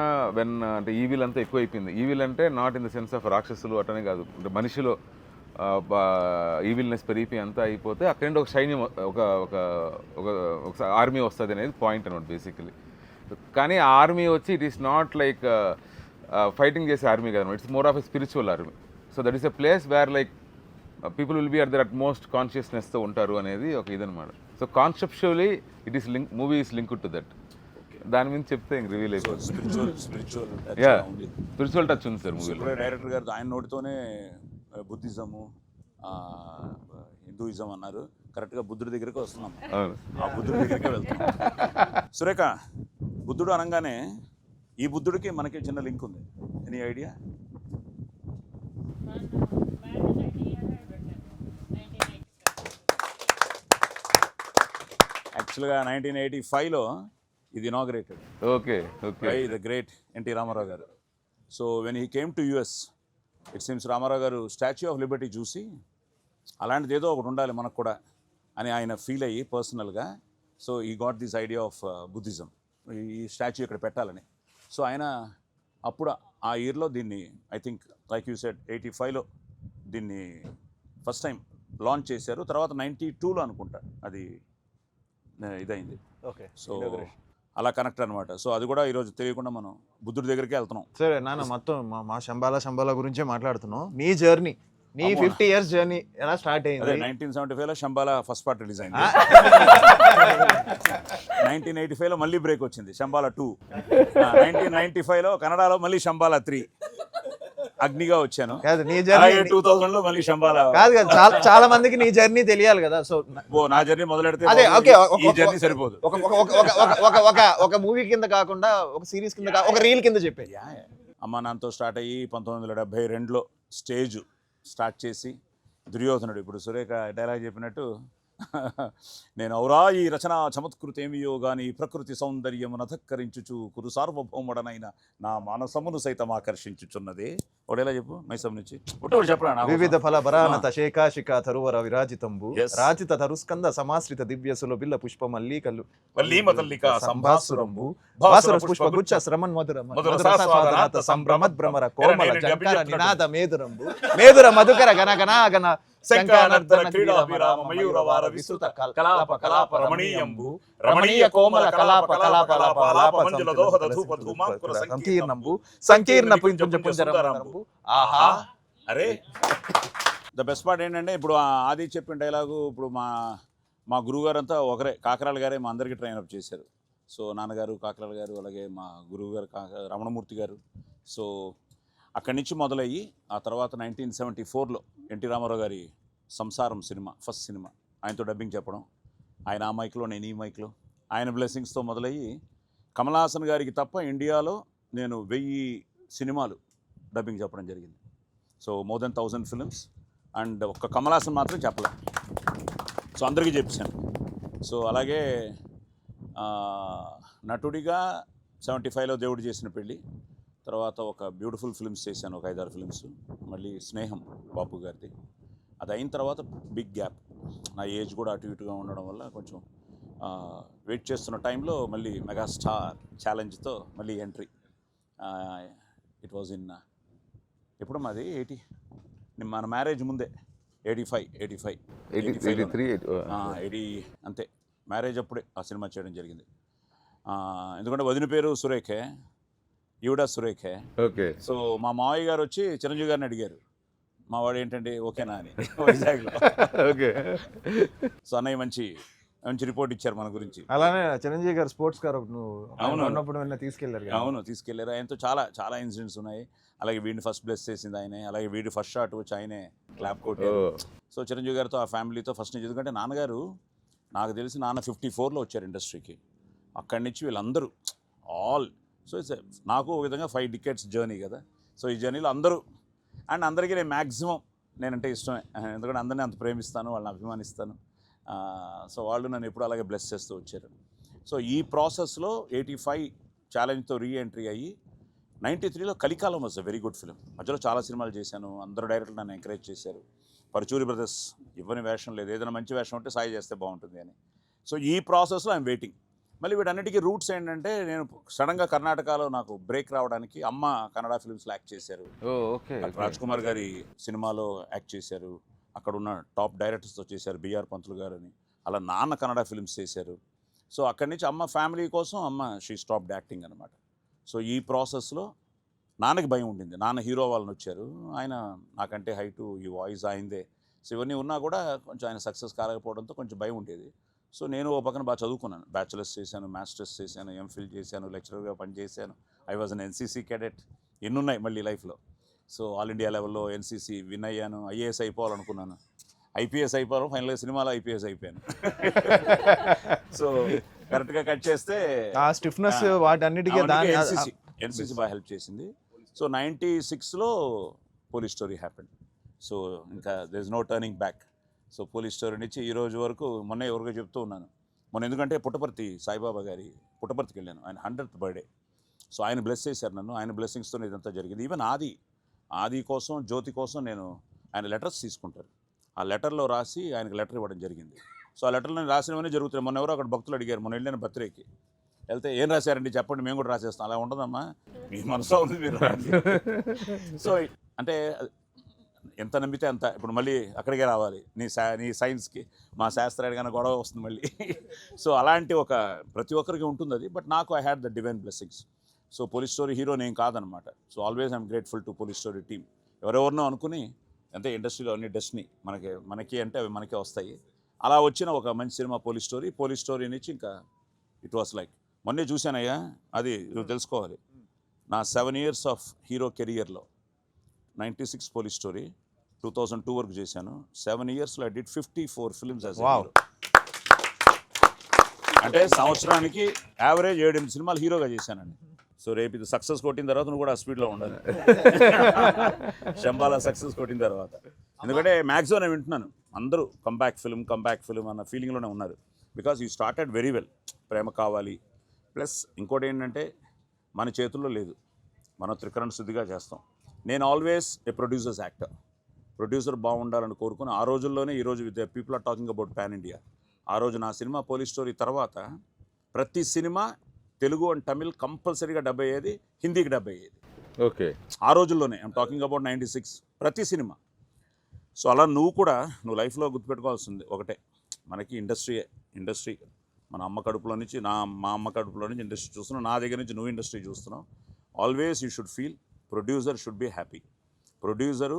Speaker 8: అంటే ఈవిల్ అంతా ఎక్కువైపోయింది. ఈవిల్ అంటే not in the sense of రాక్షసులు అటనే కాదు, అంటే మనిషిలో ఈవిల్నెస్ పెరిగిపోయి అంతా అయిపోతే అక్కడ నుండి ఒక సైన్యం, ఒక ఆర్మీ వస్తుంది అనేది పాయింట్ అనమాట బేసికలీ. కానీ ఆ ఆర్మీ వచ్చి it is not like fighting చేసే ఆర్మీ కదా, it's more of a spiritual army. So that is a place where like people will be at their utmost కాన్షియస్నెస్తో ఉంటారు అనేది ఒక ఇదనమాట. సో conceptually it is movie is linked to that. దాని మీద చెప్తే ఇంక రివీల్ అయిపోతుంది. స్పిరిచువల్ టచ్ ఉంది సార్ మూవీలో.
Speaker 2: డైరెక్టర్ గారు ఆయన నోటితోనే బుద్ధిజము, హిందూయిజం అన్నారు. కరెక్ట్గా బుద్ధుడి దగ్గరికి వస్తున్నాం. ఆ బుద్ధుడి దగ్గరికి వెళ్తాం. సురేఖ, బుద్ధుడు అనగానే ఈ బుద్ధుడికి మనకి చిన్న లింక్ ఉంది. Any idea? యాక్చువల్గా 1985లో ఇది inaugurated.
Speaker 8: Okay
Speaker 2: by the great NT Rama Rao గారు. So when he came to US, it seems Rama Rao గారు స్టాచ్యూ ఆఫ్ లిబర్టీ చూసి అలాంటిది ఏదో ఒకటి ఉండాలి మనకు కూడా అని ఆయన ఫీల్ అయ్యి పర్సనల్గా, సో ఈ got this idea of Buddhism, ఈ స్టాచ్యూ ఇక్కడ పెట్టాలని. సో ఆయన అప్పుడు ఆ ఇయర్లో దీన్ని, I think like you said 85లో దీన్ని ఫస్ట్ టైం లాంచ్ చేశారు. తర్వాత 92లో అనుకుంటా అది ఇదైంది.
Speaker 1: ఓకే,
Speaker 2: సో అలా కనెక్ట్ అనమాట. సో అది కూడా ఈరోజు తెలియకుండా మనం బుద్ధుడి దగ్గరికి వెళ్తున్నాం.
Speaker 4: సరే నాన్న, మొత్తం మా శంబాలా గురించే మాట్లాడుతున్నాం. నీ జర్నీ, నీ 50 years జర్నీ ఎలా స్టార్ట్ అయింది?
Speaker 2: 1975లో శంబాలా ఫస్ట్ పార్ట్ రిలీజ్ అయింది. 1985లో మళ్ళీ బ్రేక్ వచ్చింది, శంబాలా 2. 1995లో కన్నడలో మళ్ళీ శంబాలా 3 అగ్నిగా వచ్చాను.
Speaker 4: కాదు, నీ జర్నీ
Speaker 2: 2000లో మళ్ళీ శంబాలా.
Speaker 4: కాదు, చాలా మందికి నీ జర్నీ తెలియాలి కదా. సో
Speaker 2: నా జర్నీ మొదలెడితే
Speaker 4: అదే ఓకే,
Speaker 2: ఈ జర్నీ సరిపోదు.
Speaker 4: ఒక మూవీ కింద కాకుండా ఒక సిరీస్ కింద, ఒక రీల్ కింద చెప్పే.
Speaker 2: అమ్మ నాన్నతో స్టార్ట్ అయ్యి 1972లో స్టేజ్ స్టార్ట్ చేసి దుర్యోధనుడు, ఇప్పుడు సురేఖ డైలాగ్ చెప్పినట్టు నేను ఔరా ఈ రచన చమత్కృతేమియో గాని ప్రకృతి సౌందర్యమును అధక్కరించుచు కురు సార్వభౌముడనైన నా మానసమును సైతం ఆకర్షించుచున్నది. ఒకటేలా చెప్పు మైసం నుంచి ఒకటి చెప్పరా.
Speaker 4: వివిధ ఫల భరానత శేఖాశిఖ తరువర విరాజితంబు
Speaker 2: Yes.
Speaker 4: రాజిత తరుస్కంద సమాశ్రిత దివ్య సులభిల్ల పుష్ప మల్లికలు
Speaker 2: వల్లీమతల్లిక సంభాసురంబు
Speaker 4: భాసుర పుష్పగుచ్చ శ్రమన్ మధుర
Speaker 2: మధుర
Speaker 4: సాస్వాదనాత
Speaker 2: సాస్వాదనాత
Speaker 4: సంభ్రమద్ భ్రమర కోమల
Speaker 2: ఎరనేని
Speaker 4: జంకర
Speaker 2: అభ్యున్నతుడు.
Speaker 4: నినాద మేదురంబు మేదుర మధుకర గణ గణాగణ
Speaker 2: శంఖానర్దన క్రీడాభిరామ మయూరవార విస్తృత కలాప కలాప రమణీయంబు రమణీయ కోమల కలాప కలాప కలాప ఆలాప మంజుల దోహద ధూప ధూమాంకుర
Speaker 4: సంకీర్ణంబు సంకీర్ణ పుంజ పుంజరంబు ఆహా.
Speaker 2: అరే ద బెస్ట్ పార్ట్ ఏంటంటే ఇప్పుడు ఆది చెప్పిన డైలాగు ఇప్పుడు మా గురువుగారు అంతా ఒకరే, కాకరాల గారే మా అందరికీ ట్రైనప్ చేశారు. సో నాన్నగారు కాకరాల గారు, అలాగే మా గురువు గారు రమణమూర్తి గారు. సో అక్కడి నుంచి మొదలయ్యి ఆ తర్వాత 1974లో ఎన్టీ రామారావు గారి సంసారం సినిమా, ఫస్ట్ సినిమా, ఆయనతో డబ్బింగ్ చెప్పడం, ఆయన ఆ మైక్లో నేను ఈ మైక్లో, ఆయన బ్లెస్సింగ్స్తో మొదలయ్యి కమల్ హాసన్ గారికి తప్ప ఇండియాలో నేను 1000 సినిమాలు డబ్బింగ్ చెప్పడం జరిగింది. So more than 1000 films. And ఒక్క కమల్ హాసన్ మాత్రం చెప్పలే. సో అందరికీ చెప్పాను. సో అలాగే నటుడిగా 75లో దేవుడు చేసిన పెళ్ళి, తర్వాత ఒక బ్యూటిఫుల్ ఫిల్మ్స్ చేశాను, ఒక 5-6 ఫిల్మ్స్. మళ్ళీ స్నేహం బాపు గారిది. అది అయిన తర్వాత బిగ్ గ్యాప్, నా ఏజ్ కూడా అటు ఇటుగా ఉండడం వల్ల కొంచెం వెయిట్ చేస్తున్న టైంలో మళ్ళీ మెగాస్టార్ ఛాలెంజ్తో మళ్ళీ ఎంట్రీ. ఇట్ వాజ్ ఇన్ ఎప్పుడు మాది 80, మన మ్యారేజ్ ముందే 85 అంతే, మ్యారేజ్ అప్పుడే ఆ సినిమా చేయడం జరిగింది. ఎందుకంటే వదిన పేరు సురేఖే, ఈవిడ సురేఖే.
Speaker 8: ఓకే.
Speaker 2: సో మా మావయ్య గారు వచ్చి చిరంజీవి గారిని అడిగారు, మా వాడు ఏంటంటే ఓకేనా అని వైజాగ్లో.
Speaker 8: ఓకే.
Speaker 2: సో అన్నయ్య మంచి రిపోర్ట్ ఇచ్చారు మన గురించి.
Speaker 4: అలానే చిరంజీవి గారు స్పోర్ట్స్ కార్
Speaker 2: అవును
Speaker 4: ఉన్నప్పుడు తీసుకెళ్లారు.
Speaker 2: అవును తీసుకెళ్లారు. ఆయనతో చాలా చాలా ఇన్సిడెంట్స్ ఉన్నాయి. అలాగే వీడిని ఫస్ట్ బ్లెస్ చేసింది ఆయనే, అలాగే వీడి ఫస్ట్ షాట్ వచ్చి ఆయనే క్లాప్ కొట్టారు. సో చిరంజీవి గారితో ఆ ఫ్యామిలీతో ఫస్ట్ నుంచి, ఎందుకంటే నాన్నగారు నాకు తెలిసి నాన్న 54లో వచ్చారు ఇండస్ట్రీకి. అక్కడి నుంచి వీళ్ళందరూ ఆల్, సో ఇట్స్ నాకు ఒక విధంగా 5 decades జర్నీ కదా. సో ఈ జర్నీలో అందరూ అండ్ అందరికీ నేను మ్యాక్సిమం నేనంటే ఇష్టమే, ఎందుకంటే అందరినీ అంత ప్రేమిస్తాను, వాళ్ళని అభిమానిస్తాను. సో వాళ్ళు నన్ను ఎప్పుడు అలాగే బ్లెస్ చేస్తూ వచ్చారు. సో ఈ ప్రాసెస్లో 85 ఛాలెంజ్తో రీఎంట్రీ అయ్యి 93లో కలికాలం was a very good film. మధ్యలో చాలా సినిమాలు చేశాను, అందరూ డైరెక్టర్లు నన్ను ఎంకరేజ్ చేశారు. పరుచూరి బ్రదర్స్ ఇవ్వని వేషం లేదు, ఏదైనా మంచి వేషం ఉంటే సాయి చేస్తే బాగుంటుంది అని. సో ఈ ప్రాసెస్లో ఐఎమ్ వెయిటింగ్. మళ్ళీ వీటన్నిటికీ రూట్స్ ఏంటంటే, నేను సడన్గా కర్ణాటకలో నాకు బ్రేక్ రావడానికి అమ్మ కన్నడ ఫిల్మ్స్లో యాక్ట్ చేశారు. రాజ్ కుమార్ గారి సినిమాలో యాక్ట్ చేశారు, అక్కడ ఉన్న టాప్ డైరెక్టర్స్తో చేశారు, బిఆర్ పంతులు గారు అని. అలా నాన్న కన్నడ ఫిల్మ్స్ చేశారు. సో అక్కడి నుంచి అమ్మ ఫ్యామిలీ కోసం అమ్మ షీ స్టాప్డ్ యాక్టింగ్ అనమాట. సో ఈ ప్రాసెస్లో నాన్నకి భయం ఉండింది. నాన్న హీరో వాళ్ళని వచ్చారు, ఆయన నాకంటే హైటు, ఈ వాయిస్ అయిందే. సో ఇవన్నీ ఉన్నా కూడా కొంచెం ఆయన సక్సెస్ కాలేకపోవడంతో కొంచెం భయం ఉండేది. సో నేను ఓ పక్కన బాగా చదువుకున్నాను, బ్యాచులర్స్ చేశాను, మాస్టర్స్ చేశాను, ఎంఫిల్ చేశాను, లెక్చరర్గా పనిచేశాను. I was an NCC cadet. ఎన్నున్నాయి మళ్ళీ లైఫ్లో. సో ఆల్ ఇండియా లెవెల్లో ఎన్సీసీ విన్ అయ్యాను. ఐఏఎస్ అయిపోవాలనుకున్నాను, ఐపీఎస్ అయిపోయాను, ఫైనల్గా సినిమాలో ఐపీఎస్ అయిపోయాను. సో కరెక్ట్గా కట్ చేస్తే
Speaker 4: ఆ స్టిఫ్నెస్ వాటన్నిటికీ
Speaker 2: ఎన్సీసీ బాగా హెల్ప్ చేసింది. సో 96లో పోలీస్ స్టోరీ హ్యాపెండ్. సో ఇంకా there is no turning back. So Police Story నుంచి ఈ రోజు వరకు, మొన్న ఎవరికో చెప్తూ ఉన్నాను, మొన్న ఎందుకంటే పుట్టపర్తి సాయిబాబా గారి పుట్టపర్తికి వెళ్ళాను, ఆయన 100th బర్త్డే. సో ఆయన బ్లెస్ చేశారు నన్ను, ఆయన బ్లెస్సింగ్స్తో ఇదంతా జరిగింది. ఈవెన్ ఆది కోసం, జ్యోతి కోసం నేను ఆయన లెటర్స్ తీసుకుంటారు, ఆ లెటర్లో రాసి ఆయనకు లెటర్ ఇవ్వడం జరిగింది. సో ఆ లెటర్లో రాసినవన్నీ జరుగుతున్నాయి. మొన్న ఎవరో అక్కడ భక్తులు అడిగారు, మొన్న వెళ్ళిన బర్త్డేకి వెళ్తే ఏం రాశారండి చెప్పండి, మేము కూడా రాసేస్తాం. అలా ఉండదమ్మా, మీ మనసులో ఉంది మీరు రాయండి. సో అంటే ఎంత నమ్మితే అంత. ఇప్పుడు మళ్ళీ అక్కడికే రావాలి, నీ సైన్స్కి మా శాస్త్రానికైనా గొడవ వస్తుంది మళ్ళీ. సో అలాంటి ఒక ప్రతి ఒక్కరికి ఉంటుంది అది. బట్ నాకు I had the divine blessings. So Police Story hero నేను కాదనమాట. So always I'm grateful to Police Story team. ఎవరెవరినో అనుకుని అంటే ఇండస్ట్రీలో అన్ని డెస్టినీ మనకి అంటే అవి మనకే వస్తాయి. అలా వచ్చిన ఒక మంచి సినిమా పోలీస్ స్టోరీ నుంచి ఇంకా ఇట్ వాస్ లైక్, మొన్నే చూశానయ్యా, అది నువ్వు తెలుసుకోవాలి. నా 7 years ఆఫ్ హీరో కెరియర్లో 96 పోలీస్ స్టోరీ, 2002 వరకు చేశాను. 7 yearsలో I did 54 films as a hero. అంటే సంవత్సరానికి యావరేజ్ 7-8 సినిమాలు హీరోగా చేశానండి. సో రేపు ఇది సక్సెస్ కొట్టిన తర్వాత నువ్వు కూడా ఆ స్పీడ్లో ఉండాలి. శంబాలా సక్సెస్ కొట్టిన తర్వాత, ఎందుకంటే మ్యాక్సిమం నేను వింటున్నాను అందరూ కంబ్యాక్ ఫిల్మ్ అన్న ఫీలింగ్లోనే ఉన్నారు. Because you started very well. Prema Kavali plus ఇంకోటి ఏంటంటే మన చేతుల్లో లేదు, మనం త్రికరణ శుద్ధిగా చేస్తాం. నేను always a producers actor. Producer బాగుండాలని కోరుకుని ఆ రోజుల్లోనే ఈరోజు with people are talking about pan India. ఆ రోజు నా సినిమా పోలీస్ స్టోరీ తర్వాత ప్రతి సినిమా తెలుగు అండ్ తమిళ్ కంపల్సరీగా డబ్ అయ్యేది, హిందీకి డబ్ అయ్యేది.
Speaker 8: ఓకే,
Speaker 2: ఆ రోజుల్లోనే ఐఎమ్ టాకింగ్ అబౌట్ 96 ప్రతి సినిమా. సో అలా నువ్వు లైఫ్లో గుర్తుపెట్టుకోవాల్సింది ఒకటే, మనకి ఇండస్ట్రీ మన అమ్మ కడుపులో నుంచి మా అమ్మ కడుపులో నుంచి ఇండస్ట్రీ చూస్తున్నావు, నా దగ్గర నుంచి నువ్వు ఇండస్ట్రీ చూస్తున్నావు. Always you should feel producer should be happy. Producer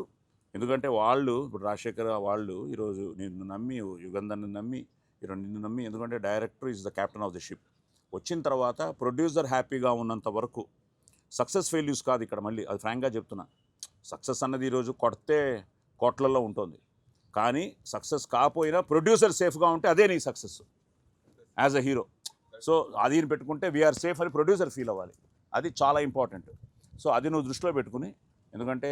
Speaker 2: ఎందుకంటే వాళ్ళు ఇప్పుడు రాజశేఖర్ వాళ్ళు ఈరోజు నిన్ను నమ్మి, యుగంధర్ని నమ్మి, ఈరోజు నిన్ను నమ్మి, ఎందుకంటే director is the captain of the ship. వచ్చిన తర్వాత ప్రొడ్యూసర్ హ్యాపీగా ఉన్నంత వరకు సక్సెస్ ఫెయిల్యూస్ కాదు ఇక్కడ. మళ్ళీ అది ఫ్రాంక్గా చెప్తున్నా, సక్సెస్ అన్నది ఈరోజు కొడితే కోట్లలో ఉంటుంది, కానీ సక్సెస్ కాకపోయినా ప్రొడ్యూసర్ సేఫ్గా ఉంటే అదే నీ success as a hero. So అది పెట్టుకుంటే వీఆర్ సేఫ్ అని ప్రొడ్యూసర్ ఫీల్ అవ్వాలి, అది చాలా ఇంపార్టెంట్. సో అది నువ్వు దృష్టిలో పెట్టుకుని, ఎందుకంటే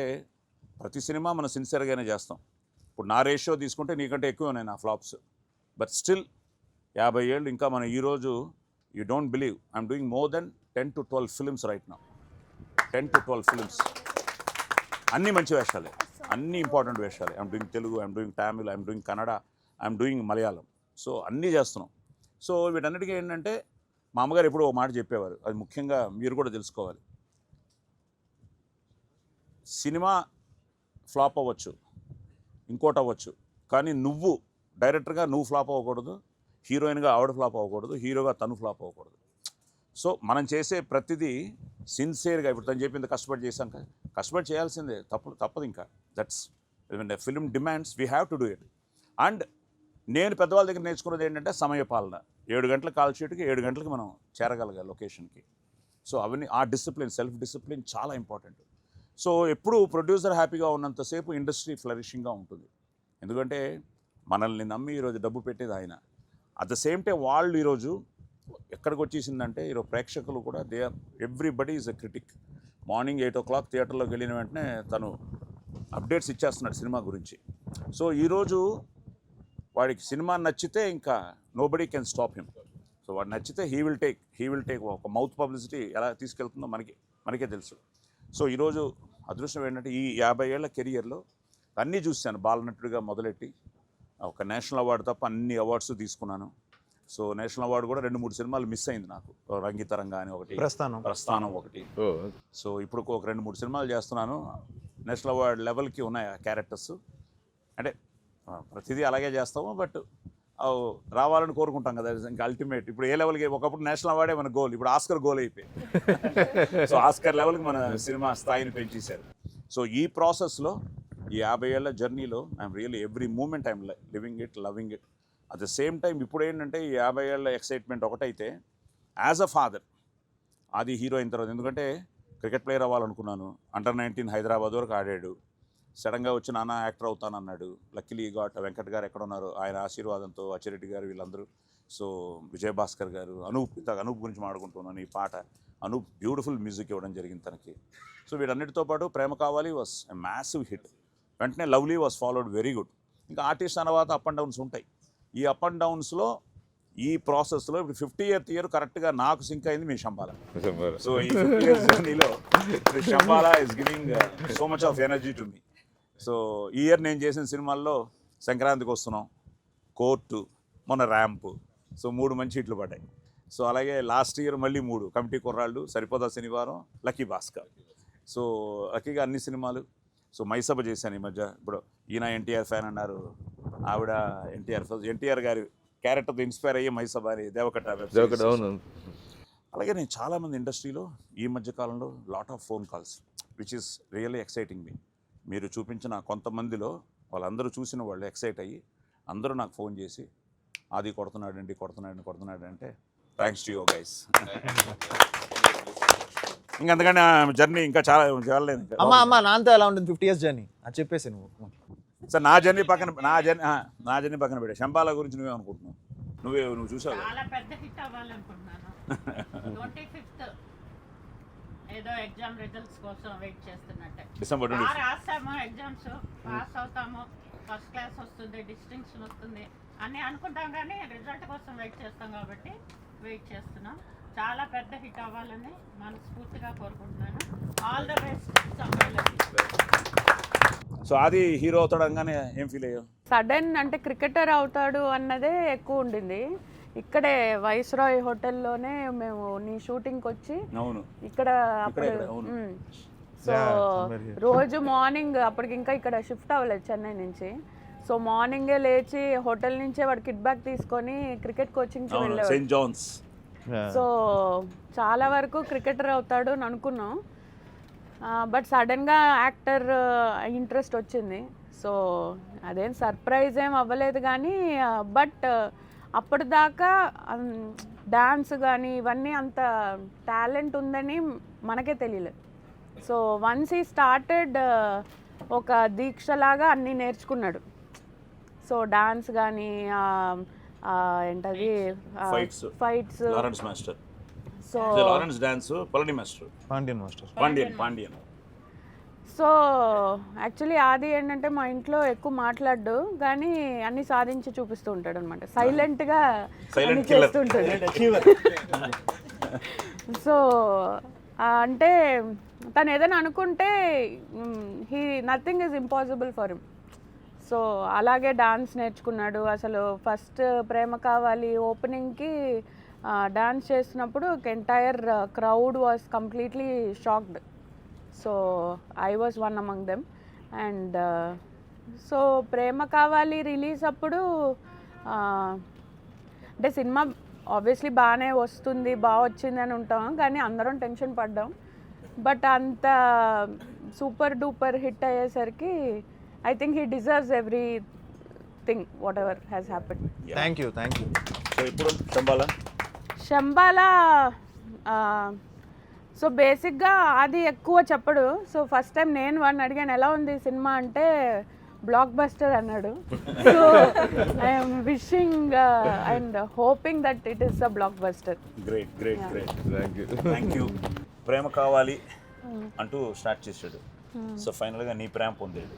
Speaker 2: ప్రతి సినిమా మనం సిన్సియర్గానే చేస్తాం. ఇప్పుడు నా రేషియో తీసుకుంటే నీకంటే ఎక్కువ ఉన్నాయి నా ఫ్లాప్స్, బట్ స్టిల్ 50 ఏళ్ళు ఇంకా మనం ఈరోజు you don't believe I'm doing more than 10 to 12 films right now. 10 to 12 films, అన్నీ మంచి వేషాలే, అన్నీ ఇంపార్టెంట్ వేషాలే. I'm doing Telugu, I'm doing Tamil, I'm doing Kannada, I'm doing Malayalam. So అన్నీ చేస్తున్నాం. సో వీటన్నిటికీ ఏంటంటే మా అమ్మగారు ఎప్పుడూ ఒక మాట చెప్పేవారు, అది ముఖ్యంగా మీరు కూడా తెలుసుకోవాలి. సినిమా ఫ్లాప్ అవ్వచ్చు, ఇంకోటి అవ్వచ్చు, కానీ నువ్వు డైరెక్టర్గా నువ్వు ఫ్లాప్ అవ్వకూడదు, హీరోయిన్గా ఆవిడ ఫ్లాప్ అవ్వకూడదు, హీరోగా తను ఫ్లాప్ అవ్వకూడదు. సో మనం చేసే ప్రతిదీ సిన్సియర్గా, ఇప్పుడు తను చెప్పింది కష్టపడి చేశాం, కష్టపడి చేయాల్సిందే, తప్పదు ఇంకా. That's film demands, we have to do it. And నేను పెద్దవాళ్ళ దగ్గర నేర్చుకున్నది ఏంటంటే సమయపాలన. 7 గంటల కాల్ షీట్కి 7 గంటలకి మనం చేరగలగాలి లొకేషన్కి. సో అవన్నీ ఆ డిసిప్లిన్, సెల్ఫ్ డిసిప్లిన్ చాలా ఇంపార్టెంట్. సో ఎప్పుడు ప్రొడ్యూసర్ హ్యాపీగా ఉన్నంతసేపు ఇండస్ట్రీ ఫ్లరిషింగ్గా ఉంటుంది. ఎందుకంటే మనల్ని నమ్మి ఈరోజు డబ్బు పెట్టేది ఆయన. అట్ ద సేమ్ టైం వాళ్ళు ఈరోజు ఎక్కడికి వచ్చేసిందంటే ఈరోజు ప్రేక్షకులు కూడా they are everybody is a critic. Morning 8 o'clock థియేటర్లోకి వెళ్ళిన వెంటనే తను అప్డేట్స్ ఇచ్చేస్తున్నాడు సినిమా గురించి. సో ఈరోజు వాడికి సినిమా నచ్చితే ఇంకా nobody can stop him. So వాడు నచ్చితే హీ విల్ టేక్ ఒక మౌత్ పబ్లిసిటీ ఎలా తీసుకెళ్తుందో మనకే తెలుసు. సో ఈరోజు అదృష్టం ఏంటంటే ఈ 50 ఏళ్ల కెరియర్లో అన్నీ చూశాను. బాలనటుడిగా మొదలెట్టి ఒక నేషనల్ అవార్డు తప్ప అన్ని అవార్డ్స్ తీసుకున్నాను. సో నేషనల్ అవార్డు కూడా 2-3 సినిమాలు మిస్ అయింది నాకు. రంగితరంగా అని ఒకటి, ప్రస్థానం ఒకటి. సో ఇప్పుడు ఒక 2-3 సినిమాలు చేస్తున్నాను. నేషనల్ అవార్డు లెవెల్కి ఉన్నాయి ఆ క్యారెక్టర్స్. అంటే ప్రతిదీ అలాగే చేస్తాము, బట్ రావాలని కోరుకుంటాం కదా, ఇంకా అల్టిమేట్. ఇప్పుడు ఏ లెవెల్కి, ఒకప్పుడు నేషనల్ అవార్డే మన గోల్, ఇప్పుడు ఆస్కర్ గోల్ అయిపోయింది. సో ఆస్కర్ లెవెల్కి మన సినిమా స్థాయిని పెంచేశారు. సో ఈ ప్రాసెస్లో, ఈ 50 ఏళ్ల జర్నీలో I'm really every moment I'm living it, loving it. At the same time ఇప్పుడు ఏంటంటే ఈ 50 ఏళ్ల ఎక్సైట్మెంట్ ఒకటైతే, యాజ్ అ ఫాదర్ అది హీరో అయిన తర్వాత, ఎందుకంటే క్రికెట్ ప్లేయర్ అవ్వాలనుకున్నాను. అండర్ 19 హైదరాబాద్ వరకు ఆడాడు. సడన్గా వచ్చి నాన్న యాక్టర్ అవుతానన్నాడు. లక్కీలీ గాట్ వెంకట్ గారు ఎక్కడ ఉన్నారు, ఆయన ఆశీర్వాదంతో, అచ్చిరెడ్డి గారు వీళ్ళందరూ. సో విజయభాస్కర్ గారు, అనూప్ గురించి మాట్లాడుకుంటున్నాను. ఈ పాట అనూప్ బ్యూటిఫుల్ మ్యూజిక్ ఇవ్వడం జరిగింది తనకి. సో వీటన్నిటితో పాటు ప్రేమ కావాలి వాస్ ఎ మ్యాసివ్ హిట్. వెంటనే lovely was followed very good. ఇంకా ఆర్టిస్ట్ తర్వాత అప్ అండ్ డౌన్స్ ఉంటాయి. ఈ అప్ అండ్ డౌన్స్లో, ఈ ప్రాసెస్లో ఇప్పుడు 50th year కరెక్ట్గా నాకు సింక్ అయింది మీ శంబాల. సో ఈ 50 years జర్నీలో Shambhala is giving so much of energy to me. So ఈ ఇయర్ నేను చేసిన సినిమాల్లో సంక్రాంతికి వస్తున్నాం, కోర్టు, మొన్న ర్యాంపు. సో 3 మంచి హిట్లు పడ్డాయి. సో అలాగే లాస్ట్ ఇయర్ మళ్ళీ 3 కమిటీ కుర్రాళ్ళు, సరిపోదా శనివారం, లక్కీ భాస్కర్. సో లక్కీగా అన్ని సినిమాలు. సో మైసభ చేశాను ఈ మధ్య. ఇప్పుడు ఈయన ఎన్టీఆర్ ఫ్యాన్ అన్నారు, ఆవిడ ఎన్టీఆర్ గారి క్యారెక్టర్తో ఇన్స్పైర్ అయ్యి మైసభ అని దేవకట్ట. అలాగే నేను చాలామంది ఇండస్ట్రీలో ఈ మధ్య కాలంలో lot of phone calls which is really exciting me. మీరు చూపించిన కొంతమందిలో వాళ్ళందరూ చూసిన వాళ్ళు ఎక్సైట్ అయ్యి అందరూ నాకు ఫోన్ చేసి, అది కొడుతున్నాడు అంటే థ్యాంక్స్ టు యూ గైస్. ఇంకంతకన్నా జర్నీ ఇంకా చాలా వెళ్ళలేదు.
Speaker 4: అమ్మా నాంతో ఎలా ఉంటుంది 50 years జర్నీ అని చెప్పేసి నువ్వు.
Speaker 2: సార్ నా జర్నీ పక్కన పెట్టే శంబాల గురించి నువ్వే అనుకుంటున్నావు. నువ్వు చూసావు
Speaker 5: చాలా పెద్ద హిట్ అవ్వాలనుకుంటున్నాను. 25th ఏదో ఎగ్జామ్ రిజల్ట్స్ కోసం వెయిట్ చేస్తున్నట్టే.
Speaker 2: డిసెంబర్ 20
Speaker 5: రాస్తాము, ఎగ్జామ్స్ పాస్ అవుతాము, ఫస్ట్ క్లాస్ వస్తుంది, డిస్టింక్షన్ వస్తుంది అని అనుకుంటాం, కానీ రిజల్ట్ కోసం వెయిట్ చేస్తాం కాబట్టి వెయిట్ చేస్తున్నాం. చాలా పెద్ద హిట్ అవ్వాలని మనస్ఫూర్తిగా కోరుకుంటున్నాను. All the best.
Speaker 2: సో అది హీరో అవుతాడంగానే ఏం ఫీల్ అయ్యావు?
Speaker 11: సడన్ అంటే క్రికెటర్ అవుతాడు అన్నదే ఎక్కువ ఉండింది. ఇక్కడే వైస్రాయ్ హోటల్లోనే మేము నీ షూటింగ్కి వచ్చి
Speaker 2: అవును
Speaker 11: ఇక్కడ సో రోజు మార్నింగ్ అప్పటికి ఇంకా ఇక్కడ షిఫ్ట్ అవ్వలేదు చెన్నై నుంచి. సో మార్నింగే లేచి హోటల్ నుంచే వాడు కిట్ బ్యాగ్ తీసుకొని క్రికెట్ కోచింగ్కి వెళ్ళేవాడు.
Speaker 2: Saint Johne's.
Speaker 11: సో చాలా వరకు క్రికెటర్ అవుతాడు అని అనుకున్నాం, బట్ సడన్గా యాక్టర్ ఇంట్రెస్ట్ వచ్చింది. సో అదేం సర్ప్రైజ్ ఏం అవ్వలేదు, కానీ బట్ అప్పటిదాకా డాన్స్ కానీ ఇవన్నీ అంత టాలెంట్ ఉందని మనకే తెలియలేదు. సో వన్స్ ఈ స్టార్టెడ్ ఒక దీక్షలాగా అన్నీ నేర్చుకున్నాడు. సో డాన్స్ కానీ ఏంటది fights,
Speaker 2: Lawrence master.
Speaker 11: So
Speaker 2: Lawrence dance, Palani master, Pandian.
Speaker 11: So actually ఆది ఏంటంటే మా ఇంట్లో ఎక్కువ మాట్లాడు, కానీ అన్ని సాధించి చూపిస్తూ ఉంటాడు అనమాట. సైలెంట్గా అన్ని చేస్తుంటాడు. సో అంటే తను ఏదైనా అనుకుంటే nothing is impossible for him. So అలాగే డాన్స్ నేర్చుకున్నాడు. అసలు ఫస్ట్ ప్రేమ కావాలి ఓపెనింగ్కి డాన్స్ చేస్తున్నప్పుడు entire crowd was completely shocked. So I was one among them. And so Prema Kavali release అప్పుడు అంటే సినిమా ఆబ్వియస్లీ బాగానే వస్తుంది, బాగా వచ్చింది అని ఉంటాం, కానీ అందరం టెన్షన్ పడ్డాం. బట్ అంత సూపర్ డూపర్ హిట్ అయ్యేసరికి I think he deserves everything what ever has happened.
Speaker 4: Thank you.
Speaker 2: So ఇప్పుడు
Speaker 11: శంబాల సో బేసిక్గా అది ఎక్కువ చెప్పడు. సో ఫస్ట్ టైం నేను వాడిని అడిగాను ఎలా ఉంది సినిమా అంటే బ్లాక్ బస్టర్ అన్నాడు. So I'm wishing and hoping that it is a blockbuster.
Speaker 2: Great. Thank you. Prema Kavali అంటూ స్టార్ట్ చేశాడు. సో ఫైనల్గా నీ ప్రేమ పొందాడు.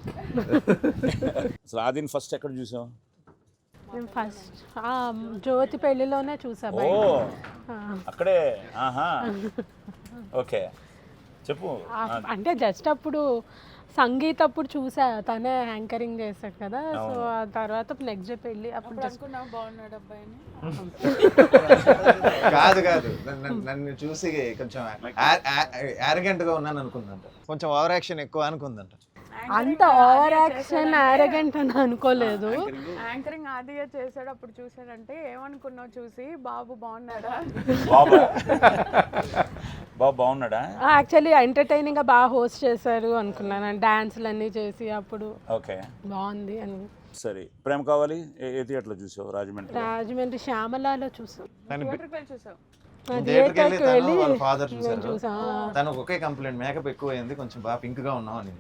Speaker 2: అసలు ఆదిని ఫస్ట్ ఎక్కడ చూసావు?
Speaker 10: ఫస్ట్ జ్యోతి పెళ్లిలోనే చూసా.
Speaker 2: ఓ అక్కడే. ఓకే చెప్పు.
Speaker 10: అంటే జస్ట్ అప్పుడు సంగీత్ అప్పుడు చూసా, తనే యాంకరింగ్ చేశాడు కదా. సో ఆ తర్వాత నెక్స్ట్ డే పెళ్ళి అప్పుడు
Speaker 11: బాగున్నాడు అబ్బాయిని.
Speaker 4: కాదు నన్ను చూసి కొంచెం యారగెంట్గా ఉన్నాను అనుకుందంట, కొంచెం ఓవర్ యాక్షన్ ఎక్కువ అనుకుందంట.
Speaker 10: అంత ఓవర్ యాక్షన్ యారగెంట్ అని అనుకోలేదు.
Speaker 11: యాంకరింగ్ ఆదిగా చేశాడు అప్పుడు చూసాడంటే ఏమనుకున్నావు చూసి? బాబు బాగున్నాడా?
Speaker 2: బాబు బాగున్నాడా?
Speaker 10: యాక్చువల్లీ ఎంటర్టైనింగ్ గా బాగా హోస్ట్ చేశారు అనుకున్నాను, డాన్స్లు అన్నీ చేసి అప్పుడు.
Speaker 2: ఓకే
Speaker 10: బాగుంది అని.
Speaker 2: సరే ప్రేమ కావాలి ఏ థియేటర్లో చూసావు?
Speaker 10: రాజమండ్రి శ్యామలాలో చూసాం.
Speaker 11: చూసావు?
Speaker 4: థియేటర్కి వెళ్ళి వాళ్ళ ఫాదర్ చూసారు. తనకు ఒకే కంప్లైంట్, మేకప్ ఎక్కువ అయింది, కొంచెం బాగా పింక్ గా ఉన్నావు అని.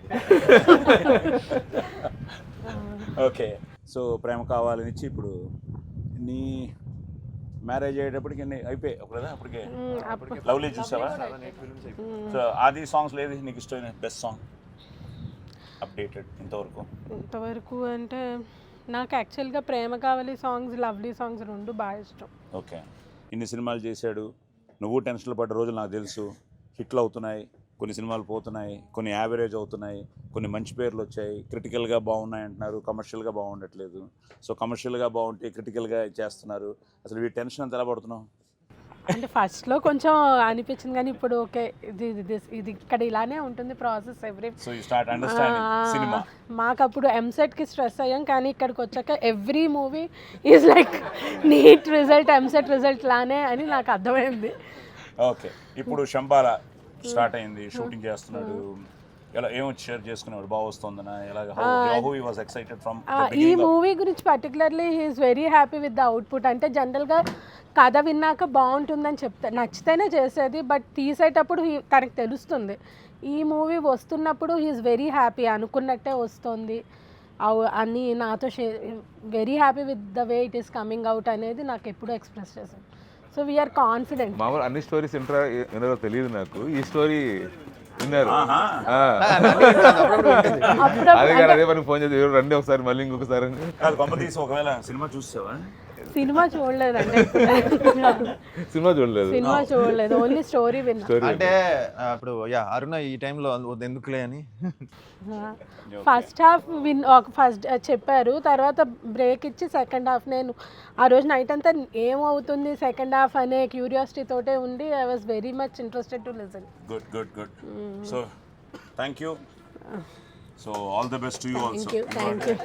Speaker 2: ఓకే సో ప్రేమ కావాలని ఇచ్చి ఇప్పుడు నీ మ్యారేజ్ అయ్యేటప్పటికి అయిపోయాయి కదా? అప్పటికే లవ్లీ చూసావా? సో ఆది సాంగ్స్ లేదు నీకు ఇష్టమైన బెస్ట్ సాంగ్ అప్డేటెడ్ ఇంతవరకు
Speaker 10: అంటే నాకు యాక్చువల్గా ప్రేమ కావాలి సాంగ్స్, లవ్లీ సాంగ్స్ రెండు బాగా ఇష్టం.
Speaker 2: ఓకే ఇన్ని సినిమాలు చేశాడు, నువ్వు టెన్షన్లు పడ్డ రోజులు నాకు తెలుసు. హిట్లు అవుతున్నాయి, కొన్ని సినిమాలు పోతున్నాయి, కొన్ని యావరేజ్ అవుతున్నాయి, కొన్ని మంచి పేర్లు వచ్చాయి. క్రిటికల్గా బాగున్నాయి అంటున్నారు, కమర్షియల్గా బాగుండట్లేదు. సో కమర్షియల్గా బాగుంటే క్రిటికల్గా చేస్తున్నారు. అసలు ఈ టెన్షన్ అంతా ఎలా పడుతున్నావు?
Speaker 10: అంటే ఫస్ట్లో కొంచెం అనిపించింది, కానీ ఇప్పుడు ఓకే ఇది ఇక్కడ ఇలానే ఉంటుంది ప్రాసెస్ ఎవ్రీ. మాకు అప్పుడు ఎంసెట్కి స్ట్రెస్ అయ్యాం, కానీ ఇక్కడికి వచ్చాక every movie is like NEET result, EAMCET result లానే అని నాకు అర్థమైంది.
Speaker 2: ఓకే ఇప్పుడు శంబాల స్టార్ట్ అయింది, షూటింగ్ చేస్తున్నాడు. ఎలా ఏమొచ్చి షేర్ చేసుకునేవాడు? బాగా వస్తుందనా?
Speaker 10: ఈ మూవీ గురించి particularly he's very happy with the output. అంటే జనరల్గా కథ విన్నాక బాగుంటుందని నచ్చితేనే చేసేది, బట్ తీసేటప్పుడు తనకు తెలుస్తుంది. ఈ మూవీ వస్తున్నప్పుడు హీఈస్ వెరీ హ్యాపీ, అనుకున్నట్టే వస్తుంది అని నాతో very happy with the way it is coming out అనేది నాకు ఎప్పుడూ ఎక్స్ప్రెస్ చేశాను. So we're confident.
Speaker 8: మామూలు అన్ని స్టోరీస్ తెలియదు నాకు, ఈ స్టోరీ విన్నారు
Speaker 2: ఆహా.
Speaker 8: అదే కానీ అదే పని ఫోన్ చేసి రండి ఒకసారి మళ్ళీ ఇంకొకసారి అని.
Speaker 2: కాదు గొప్ప తీసి ఒకవేళ సినిమా చూసావా?
Speaker 10: సినిమా చూడలేదండి,
Speaker 8: సినిమా చూడలేదు,
Speaker 10: సినిమా చూడలేదు, ఓన్లీ స్టోరీ విన్నా.
Speaker 4: అంటే అప్పుడు అరుణ ఈ టైంలో ఎందుకులే అని
Speaker 10: ఫస్ట్ హాఫ్ ఫస్ట్ చెప్పారు, తర్వాత బ్రేక్ ఇచ్చి సెకండ్ హాఫ్ నేను ఆ రోజు నైట్ అంతా ఏమవుతుంది సెకండ్ హాఫ్ అనే క్యూరియాసిటీ తోటే ఉండి I was very much interested to listen.
Speaker 2: Good good good. So thank you. So all the best to you also.
Speaker 10: Thank you.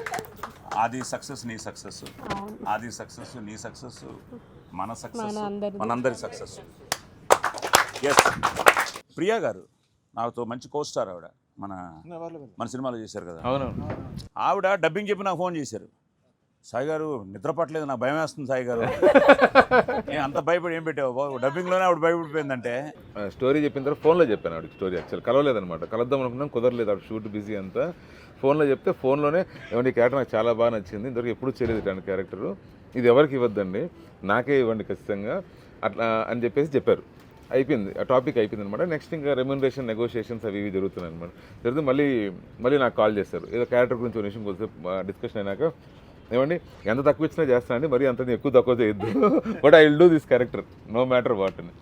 Speaker 2: ఆది సక్సెస్ నీ సక్సెస్, ఆది సక్సెస్ నీ సక్సెస్, మన సక్సెస్ మనందరి సక్సెస్. ఎస్, ప్రియా గారు నాతో మంచి కోస్టార్ ఆవిడ, మన సినిమాలో చేశారు కదా.
Speaker 8: అవునవును.
Speaker 2: ఆవిడ డబ్బింగ్ చెప్పి నాకు ఫోన్ చేశారు, సాయి గారు నిద్ర పట్టలేదు, నాకు భయం వేస్తుంది సాయి గారు. అంత భయపడి ఏం పెట్టావు బాబు, డబ్బింగ్లోనే ఆవిడ భయపడిపోయిందంటే.
Speaker 8: స్టోరీ చెప్పిన తర్వాత ఫోన్లో చెప్పాను ఆవిడకి స్టోరీ. యాక్చువల్ కలవలేదన్నమాట, కలుద్దాం అనుకున్నాం, కుదరలేదు, ఆవిడ షూట్ బిజీ అంతా. ఫోన్లో చెప్తే ఫోన్లోనే ఏమండి ఈ క్యారెక్టర్ నాకు చాలా బాగా నచ్చింది, ఇంతవరకు ఎప్పుడు చేయలేదు ఇట్లాంటి క్యారెక్టరు, ఇది ఎవరికి ఇవ్వద్దండి నాకే ఇవ్వండి ఖచ్చితంగా అట్లా అని చెప్పారు. అయిపోయింది, ఆ టాపిక్ అయిపోయింది అనమాట. నెక్స్ట్ ఇంకా రెమ్యూనరేషన్ నెగోషియేషన్స్ అవి ఇవి జరుగుతున్నాయి అనమాట. జరిగితే మళ్ళీ నాకు కాల్ చేశారు, ఏదో క్యారెక్టర్ గురించి ఒక నిమిషం కొద్దిసేపు డిస్కషన్ అయినాక, ఏమండి ఎంత తక్కువ ఇచ్చినా చేస్తానండి, మరి అంత ఎక్కువ తక్కువ చేయొద్దు, but I will do this character no matter what అని.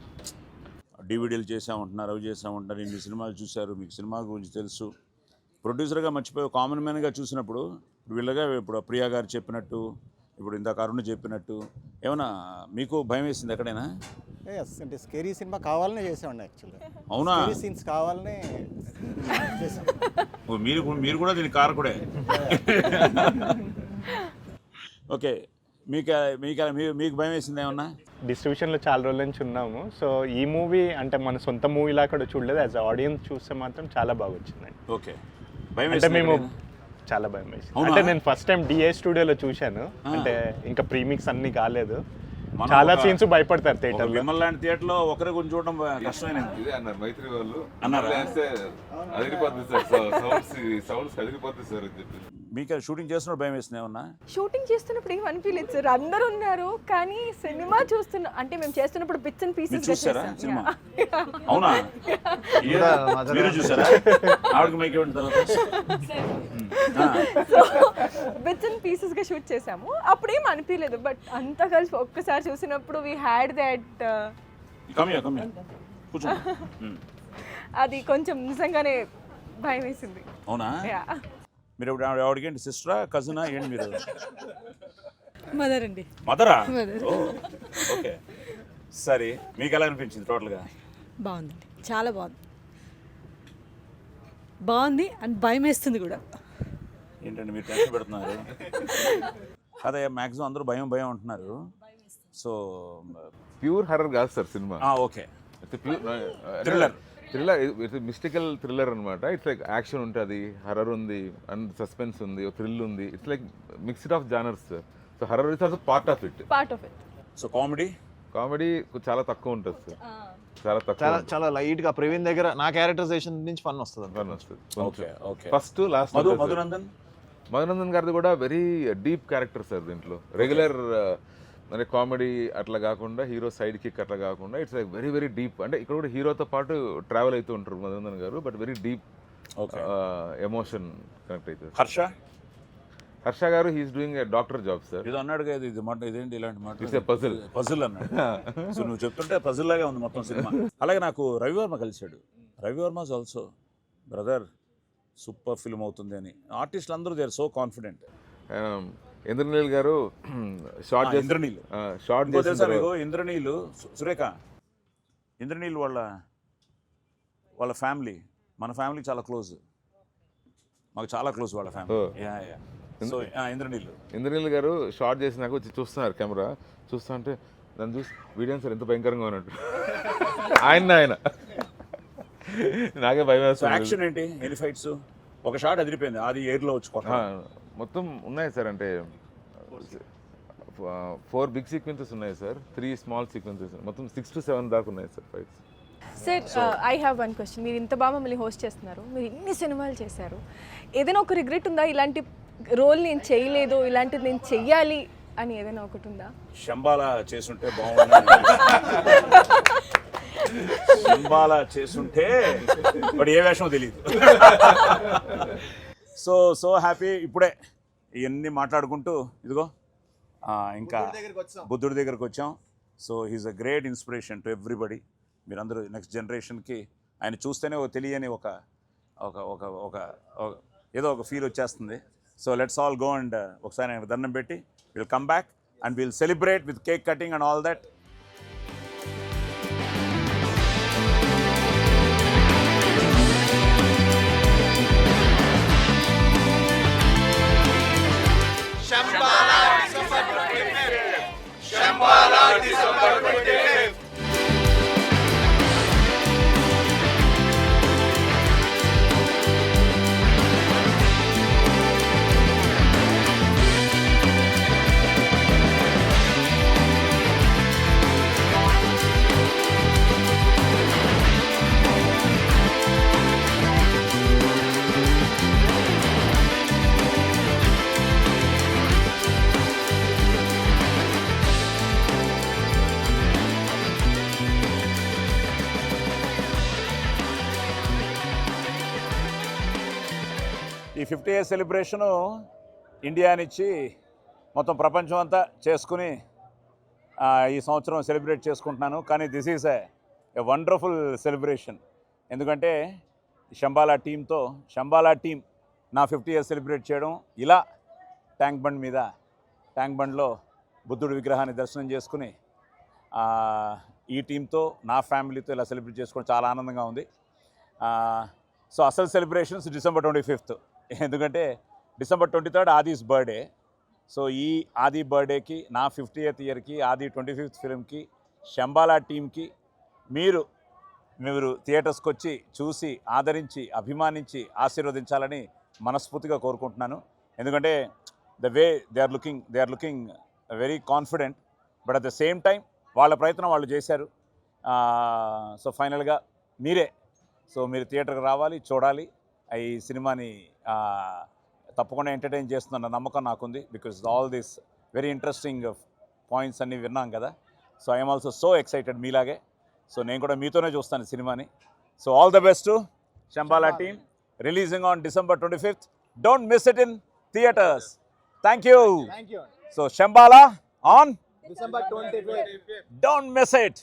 Speaker 2: డివిడీలు చేసామంటున్నారు, అవి చేసామంటున్నారు, ఇన్ని సినిమాలు చూశారు, మీకు సినిమా గురించి తెలుసు, ప్రొడ్యూసర్గా మర్చిపోయి కామన్ మ్యాన్గా చూసినప్పుడు ఇప్పుడు ప్రియా గారు చెప్పినట్టు, ఇప్పుడు ఇందాక అరుణ్ చెప్పినట్టు, ఏమన్నా మీకు భయం వేసింది ఎక్కడైనా?
Speaker 12: అంటే స్కేరీ సినిమా కావాలనే చేసామండి యాక్చువల్గా.
Speaker 2: అవునా?
Speaker 12: సీన్స్ కావాలనే చేసాం.
Speaker 2: మీరు కూడా దీని కారకుడే. ఓకే, మీకు భయం వేసింది ఏమన్నా?
Speaker 3: డిస్ట్రిబ్యూషన్లో చాలా రోజుల నుంచి ఉన్నాము, సో ఈ మూవీ అంటే మన సొంత మూవీలా కూడా చూడలేదు, యాజ్ ఆడియన్స్ చూస్తే మాత్రం చాలా బాగా వచ్చిందండి.
Speaker 2: ఓకే, భయం
Speaker 3: అంటే మేము చాలా భయం వేసింది. అంటే నేను ఫస్ట్ టైం డిఏ స్టూడియోలో చూశాను, అంటే ఇంకా ప్రీమిక్స్ అన్ని కాలేదు, చాలా సీన్స్ భయపడతారు థియేటర్.
Speaker 2: విమల్ లాంటి థియేటర్లో ఒకరి గురించి చూడడం కష్టమైనది.
Speaker 8: ఇదే అన్నారు మైత్రి వాళ్ళు,
Speaker 2: అన్నారు
Speaker 8: అదిరిపోతుంది సార్, సౌండ్స్ అదిరిపోతుంది సార్ అని చెప్పి.
Speaker 2: మీకు షూటింగ్ చేస్తున్నప్పుడు భయం వేసింది ఏమన్నా?
Speaker 9: షూటింగ్ చేస్తున్నప్పుడు ఏం అనిపించలేదు సార్, అందరూ ఉన్నారు, కానీ సినిమా అంటే మేము చేస్తున్నప్పుడు బిట్స్ అండ్ పీసెస్
Speaker 2: చూసారా సినిమా? అవునా? మీరు చూసారా? ఆవిడకి మైక్ ఇవ్వండి తర్వాత.
Speaker 9: బిట్స్ అండ్ పీసెస్ గా షూట్ చేసాము, అప్పుడేం అనిపించలేదు, బట్ అంతా కలిసి ఒక్కసారి చూసినప్పుడు వీ హ్యాడ్ దట్ అది కొంచెం నిజంగానే భయం వేసింది.
Speaker 2: అవునా? మీరు ఆవిడకి ఏంటి సిస్టరా కజినా ఏంటి మీరు?
Speaker 11: మదర్ అండి.
Speaker 2: మదరా? ఓకే, సరే, మీకు ఎలా అనిపించింది టోటల్గా?
Speaker 11: బాగుందండి, చాలా బాగుంది అండ్ భయం వేస్తుంది కూడా.
Speaker 2: ఏంటండి మీరు టెన్షన్ పెడుతున్నారు? అదే మ్యాక్సిమం అందరూ భయం అంటున్నారు. సో
Speaker 8: ప్యూర్ హర్రర్ కాదు sir cinema.
Speaker 2: Okay,
Speaker 8: thriller it's mystical thriller అనమాట. ఇట్స్ లైక్ యాక్షన్ ఉంటుంది, హర్రర్ ఉంది, అండ్ సస్పెన్స్ ఉంది, థ్రిల్ ఉంది. It's like mixed of genres. So horror is also part of it.
Speaker 2: So comedy
Speaker 8: చాలా తక్కువ ఉంటుంది sir, చాలా తక్కువ,
Speaker 4: చాలా లైట్ గా. ప్రవీణ్ దగ్గర నా క్యారెక్టరైజేషన్ నుంచి ఫన్ వస్తుంది.
Speaker 8: ఫస్ట్ లాస్ట్ మధునందన్ గారిది కూడా వెరీ డీప్ క్యారెక్టర్ సార్. దీంట్లో రెగ్యులర్ అంటే కామెడీ అట్లా కాకుండా, హీరో సైడ్ కిక్ అట్లా కాకుండా, it's like very very deep. అంటే ఇక్కడ కూడా హీరోతో పాటు ట్రావెల్ అవుతూ ఉంటారు Madhunandan garu, but very deep emotion connect అవుతుంది. Harsha garu he's doing a doctor job sir.
Speaker 2: ఇది అన్నాడు కదా, ఇది మాట ఇదేంటి ఇలాంటి మాట?
Speaker 8: ఇట్స్ ఏ పజిల్
Speaker 2: అన్నాడు. సో నువ్వు చెప్తుంటే పజిల్ లాగే ఉంది మొత్తం సినిమా. అలాగే నాకు రవివర్మ కలిశాడు. Ravi Varma is also brother super film అవుతుంది అని. ఆర్టిస్టులు అందరూ they are so confident.
Speaker 8: Indraneel garu short
Speaker 2: ఇంద్రనీలు Surekha, Indraneel వాళ్ళ ఫ్యామిలీ మన ఫ్యామిలీ చాలా క్లోజ్, మాకు చాలా క్లోజ్ వాళ్ళ family. So
Speaker 8: Indraneel garu short చేసి నాకు వచ్చి చూస్తున్నారు, కెమెరా చూస్తా అంటే దాన్ని చూసి వీడియో సార్ ఎంత భయంకరంగా ఉన్నట్టు ఆయన నాకే భయం వేస్తుంది.
Speaker 2: యాక్షన్ ఏంటి, ఎన్ని ఫైట్స్? ఒక షాట్ అదిరిపోయింది, అది ఎయిర్లో వచ్చి
Speaker 8: మొత్తం ఉన్నాయి సార్. అంటే 4 బిగ్ సీక్వెన్సెస్ ఉన్నాయి సార్, 3 స్మాల్ సీక్వెన్సెస్, మొత్తం 6 to 7 దాకా ఉన్నాయి sir fights.
Speaker 9: Sir I have one question. మీరు ఇంత బాగా మమ్మల్ని హోస్ట్ చేస్తున్నారు, మీరు ఇన్ని సినిమాలు చేశారు, ఏదైనా ఒక రిగ్రెట్ ఉందా? ఇలాంటి రోల్ నేను చేయలేదు, ఇలాంటిది నేను చెయ్యాలి అని ఏదైనా ఒకటి ఉందా?
Speaker 2: శంబాలా చేస్తుంటే బాగుంది. శంబాలా చేసుంటే బట్ ఏ వేషమో తెలియదు. So happy. ఇప్పుడే ఇవన్నీ మాట్లాడుకుంటూ ఇదిగో ఇంకా బుద్ధుడి దగ్గరకు వచ్చాం. So he's a great inspiration to everybody. మీరందరూ నెక్స్ట్ జనరేషన్కి ఆయన చూస్తేనే ఒక తెలియని ఒక ఒక ఒక ఒక ఏదో ఒక ఫీల్ వచ్చేస్తుంది. So let's all go and ఒకసారి ఆయన దండం పెట్టి will come back and will celebrate with cake cutting and all that. ఈ 50 years సెలబ్రేషను ఇండియా నుంచి మొత్తం ప్రపంచం అంతా చేసుకుని ఈ సంవత్సరం సెలబ్రేట్ చేసుకుంటున్నాను. కానీ this is a wonderful celebration. ఎందుకంటే శంబాలా టీంతో శంబాలా టీం నా 50 years సెలబ్రేట్ చేయడం ఇలా ట్యాంక్ బండ్లో బుద్ధుడి విగ్రహాన్ని దర్శనం చేసుకుని ఈ టీంతో నా ఫ్యామిలీతో ఇలా సెలబ్రేట్ చేసుకోవడం చాలా ఆనందంగా ఉంది. సో అసలు సెలబ్రేషన్స్ December 25th. ఎందుకంటే December 23rd ఆదీస్ బర్త్డే. సో ఈ ఆది బర్త్డేకి నా 50th yearకి ఆది 25th ఫిల్మ్కి శంబాలా టీంకి మీరు థియేటర్స్కి వచ్చి చూసి ఆదరించి అభిమానించి ఆశీర్వదించాలని మనస్ఫూర్తిగా కోరుకుంటున్నాను. ఎందుకంటే the way they are looking very confident, but at the same time వాళ్ళ ప్రయత్నం వాళ్ళు చేశారు. సో ఫైనల్గా మీరు థియేటర్కి రావాలి, చూడాలి. ఈ సినిమాని తప్పకుండా ఎంటర్టైన్ చేస్తున్న నమ్మకం నాకుంది. Because all this very interesting points అన్నీ విన్నాం కదా. So I'm also so excited మీలాగే. సో నేను కూడా మీతోనే చూస్తాను సినిమాని. So all the best Shambhala team. Releasing on December 25th. Don't miss it in theatres. Thank you. So Shambhala on December 25th. Don't miss it.